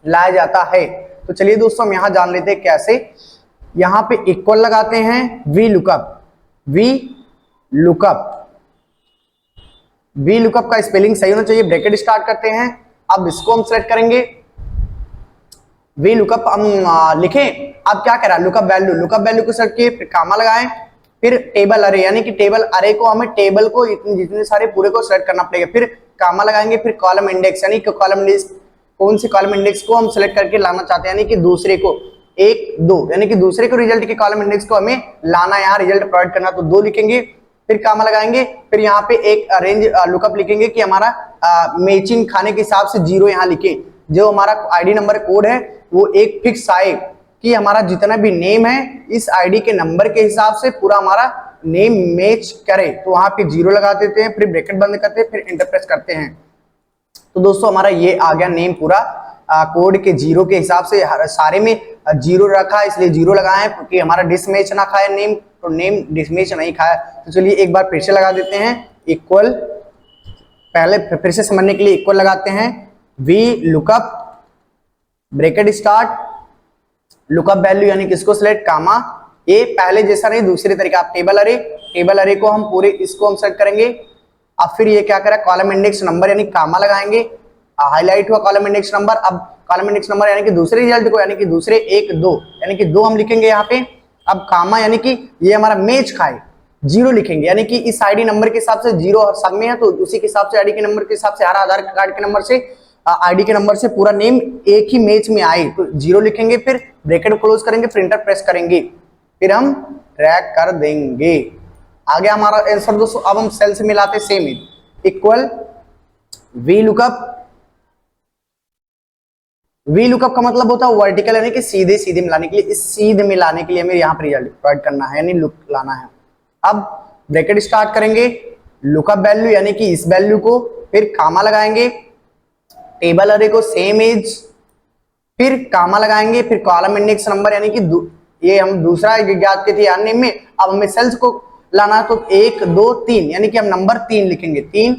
लाया जाता है। तो चलिए दोस्तों हम यहां जान लेते हैं कैसे। यहां पे इक्वल लगाते हैं, V lookup, V lookup, V lookup का स्पेलिंग सही होना चाहिए, ब्रैकेट स्टार्ट करते हैं। अब इसको हम सेलेक्ट करेंगे, वी लुकअप हम लिखें, अब क्या करा, लुकअप वैल्यू, लुकअप वैल्यू को सेलेक्ट किए, फिर कामा लगाएं, फिर टेबल अरे, यानी कि टेबल अरे को हमें टेबल को जितने सारे पूरे को सेलेक्ट करना पड़ेगा, फिर कामा लगाएंगे, फिर कॉलम इंडेक्स, यानी कि कॉलम इंडेक्स, कौन सी कॉलम इंडेक्स को हम सेलेक्ट करके लाना चाहते हैं, यानी कि दूसरे को, एक दो, यानी कि दूसरे को रिजल्ट के कॉलम इंडेक्स को हमें लाना, यहाँ रिजल्ट प्रोवाइड करना, तो 2 लिखेंगे, फिर कामा लगाएंगे, फिर यहाँ पे एक रेंज लुकअप लिखेंगे कि हमारा मैचिंग खाने के हिसाब से 0 यहाँ लिखें, जो हमारा आईडी नंबर कोड है वो एक फिक्स आए कि हमारा जितना भी नेम है इस आईडी के नंबर के हिसाब से पूरा हमारा नेम मैच करे, तो वहां पे 0 लगा देते हैं, फिर ब्रैकेट बंद करते हैं, फिर इंटर प्रेस करते हैं। तो दोस्तों हमारा ये आ गया नेम पूरा कोड के 0 के हिसाब से, सारे में 0 रखा है इसलिए 0 लगाए हैं, क्योंकि हमारा डिसमैच ना खाए नेम, तो नेम डिसमैच नहीं खाया। तो चलिए एक बार फिर से लगा देते हैं इक्वल, पहले फिर से समझने के लिए इक्वल लगाते हैं, V lookup, bracket start, lookup value यानी किसको सिलेक्ट, कामा, ये पहले जैसा नहीं दूसरे तरीका, आप टेबल अरे, टेबल अरे को हम पूरे इसको हम सेलेक्ट करेंगे। अब फिर ये क्या करें, कॉलम इंडेक्स नंबर यानी कामा लगाएंगे, हाईलाइट हुआ कॉलम इंडेक्स नंबर, अब कॉलम इंडेक्स नंबर यानी कि दूसरे रिजल्ट को, यानी कि दूसरे 1 2 यानी कि 2 हम लिखेंगे यहाँ पे। अब कामा यानी कि ये हमारा मैच खाए, 0 लिखेंगे, यानी कि इस आईडी नंबर के हिसाब से 0 सब में है, तो उसी के हिसाब से आईडी के नंबर के हिसाब से, हर आधार कार्ड के नंबर से, आईडी के नंबर से पूरा नेम एक ही मैच में आए, तो 0 लिखेंगे, फिर ब्रैकेट क्लोज करेंगे, फिर इंटर प्रेस करेंगे, फिर हम ड्रैग कर देंगे। आ गया हमारा आंसर दोस्तों। अब हम सेल से मिलाते same equal V lookup, V lookup का मतलब होता है वर्टिकल यानी कि सीधे सीधे मिलाने के लिए, इस सीधे मिलाने के लिए हमें यहाँ पर रिजल्ट प्रोवाइड करना है, यानी लुक लाना है। अब ब्रैकेट स्टार्ट करेंगे, लुकअप वैल्यू यानी कि इस वैल्यू को, फिर कामा लगाएंगे, टेबल अरे को सेम एज, फिर कामा लगाएंगे, फिर कॉलम इंडेक्स नंबर यानी कि ये हम दूसरा ज्ञात के थे यार नेम में, अब हमें सेल्स को लाना, तो 1 2 3 यानी कि हम नंबर 3 लिखेंगे, 3,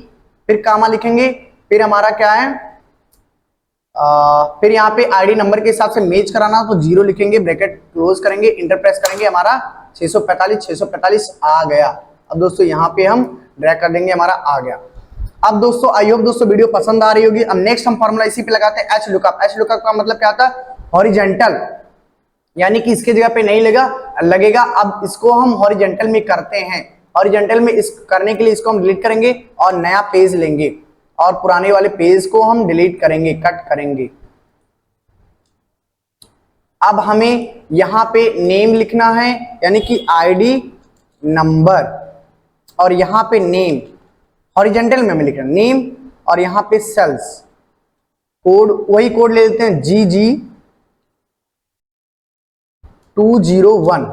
फिर कामा लिखेंगे, फिर हमारा क्या है, फिर यहाँ पे आईडी नंबर के हिसाब से मैच कराना, तो 0 लिखेंगे, ब्रैकेट क्लोज करेंगे, इंटर प्रेस करेंगे, हमारा 645 आ गया। अब दोस्तों यहाँ पे हम ड्रैग कर देंगे, हमारा आ गया। अब दोस्तों आई होप दोस्तों वीडियो पसंद आ रही होगी। अब नेक्स्ट हम फॉर्मूला इसी पे लगाते हैं, एच लुकअप। एच लुकअप का मतलब क्या था, हॉरिजॉन्टल, यानी कि इसके जगह पे नहीं लगेगा, अब इसको हम हॉरिजॉन्टल में करते हैं। हॉरिजॉन्टल में इस करने के लिए इसको हम डिलीट करेंगे और नया पेज लेंगे, और पुराने वाले पेज को हम डिलीट करेंगे, कट करेंगे। अब हमें यहाँ पे नेम लिखना है, यानी कि आईडी नंबर, और यहाँ पे नेम हॉरिजॉन्टल में हमें लिखना नेम, और यहाँ पे सेल्स कोड, वही कोड ले लेते हैं GG201।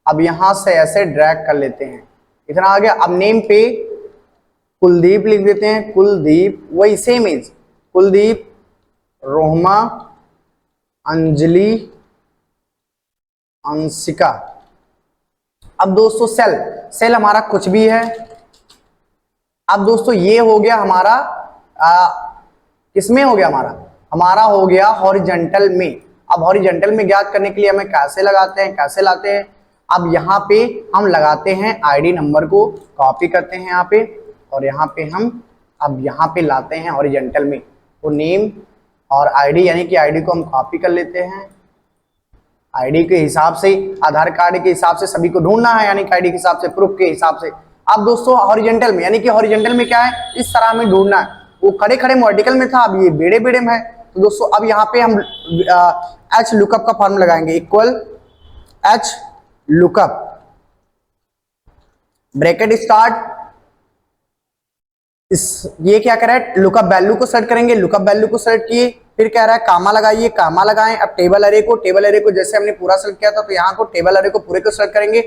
अब यहां से ऐसे ड्रैग कर लेते हैं, इतना आ गया। अब नेम पे कुलदीप लिख देते हैं, कुलदीप, वही सेम एज, कुलदीप, रोहमा, अंजलि, अंशिका। अब दोस्तों सेल हमारा कुछ भी है। अब दोस्तों ये हो गया हमारा किसमें हो गया, हमारा हो गया हॉरिजॉन्टल में। अब हॉरिजॉन्टल में ज्ञात करने के लिए हमें कैसे लगाते हैं, कैसे लाते हैं, अब यहाँ पे हम लगाते हैं आईडी नंबर को, कॉपी करते हैं यहाँ पे, और यहाँ पे हम अब यहाँ पे लाते हैं हॉरिजॉन्टल में, तो नेम और आईडी यानी कि आईडी को हम कॉपी कर लेते हैं। आईडी के हिसाब से, आधार कार्ड के हिसाब से सभी को ढूंढना है, यानी कि आईडी के हिसाब से, प्रूफ के हिसाब से। अब दोस्तों हॉरिजॉन्टल में, यानी कि हॉरिजॉन्टल में क्या है, इस तरह में ढूंढना है। वो खड़े खड़े वर्टिकल में था, अब ये बेड़े बेड़े में है। तो दोस्तों अब यहाँ पे हम एच लुकअप का फॉर्म लगाएंगे, equal H lookup, bracket start. ये क्या कर रहा है, लुकअप वैल्यू को सेट करेंगे, लुकअप वैल्यू को सेट किए, फिर कह रहा है कामा लगाइए, कामा लगाएं। अब टेबल अरे को जैसे हमने पूरा सेलेक्ट किया था, तो यहाँ को टेबल अरे को पूरे को सेलेक्ट करेंगे,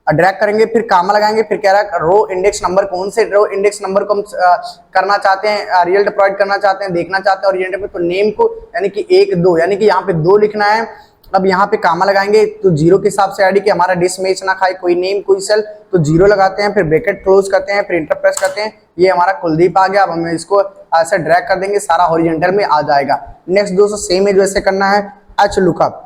ड्रैग करेंगे, फिर कामा लगाएंगे। फिर कह रहा है रो इंडेक्स नंबर, कौन से रो इंडेक्स नंबर को हम करना चाहते हैं, रिजल्ट प्रोवाइड करना चाहते हैं, देखना चाहते हैं ओरिएंटेड में, तो नेम को यानी कि 1 2 यानी कि यहाँ पे 2 लिखना है। अब यहाँ पे कामा लगाएंगे तो 0 के हिसाब से आईडी कि हमारा डिस मैच ना खाए, कोई नेम कोई सेल, तो 0 लगाते हैं, फिर ब्रैकेट क्लोज करते हैं, फिर इंटर प्रेस करते हैं। ये हमारा कुलदीप आ गया। अब हम इसको ऐसे ड्रैग कर देंगे, सारा हॉरिजॉन्टल में आ जाएगा। नेक्स्ट दोस्तों सेम है वैसे करना है, एच लुकअप,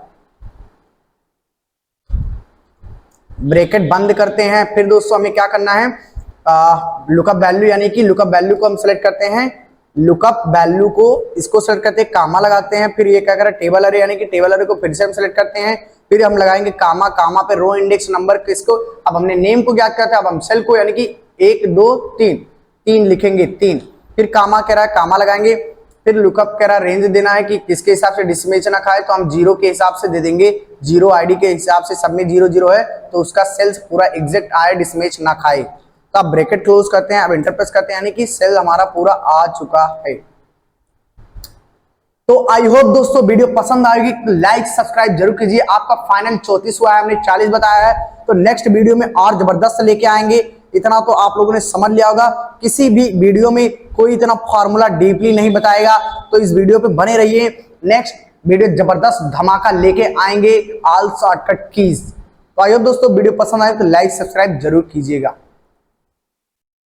ब्रैकेट बंद करते हैं। फिर दोस्तों हमें क्या करना है, लुकअप वैल्यू यानी कि लुकअप वैल्यू को हम सेलेक्ट करते हैं, लुकअप वैल्यू को इसको सेलेक्ट करते हैं, कामा लगाते हैं। फिर ये क्या करें, टेबल अरे यानी कि टेबल अरे को फिर से हम सेलेक्ट करते हैं, फिर हम लगाएंगे कामा, कामा पे रो इंडेक्स नंबर किसको, अब हमने नेम को ज्ञात करते हैं, अब हम सेल को यानी कि 1 2 3 लिखेंगे, 3। फिर कामा कह रहा है, कामा लगाएंगे। फिर लुकअप कह रहा है रेंज देना है कि किसके हिसाब से डिसमैच ना खाए, तो हम 0 के हिसाब से दे देंगे, 0 आईडी के हिसाब से, सब में 0 0 है तो उसका सेल्स पूरा एग्जैक्ट आए, डिसमैच ना खाए। तो अब ब्रैकेट क्लोज करते हैं, अब इंटर प्रेस करते हैं, यानी कि सेल हमारा पूरा आ चुका है। तो आई होप दोस्तों वीडियो पसंद आएगी, तो लाइक सब्सक्राइब जरूर कीजिए। आपका फाइनल 34 हुआ है, हमने 40 बताया है, तो नेक्स्ट वीडियो में और जबरदस्त लेके आएंगे। इतना तो आप लोगों ने समझ लिया होगा, किसी भी वीडियो में कोई इतना फॉर्मूला डीपली नहीं बताएगा, तो इस वीडियो पे बने रहिए। नेक्स्ट वीडियो जबरदस्त धमाका लेके आएंगे, ऑल शॉर्टकट कीज। तो आई होप दोस्तों वीडियो पसंद आए तो लाइक सब्सक्राइब जरूर कीजिएगा।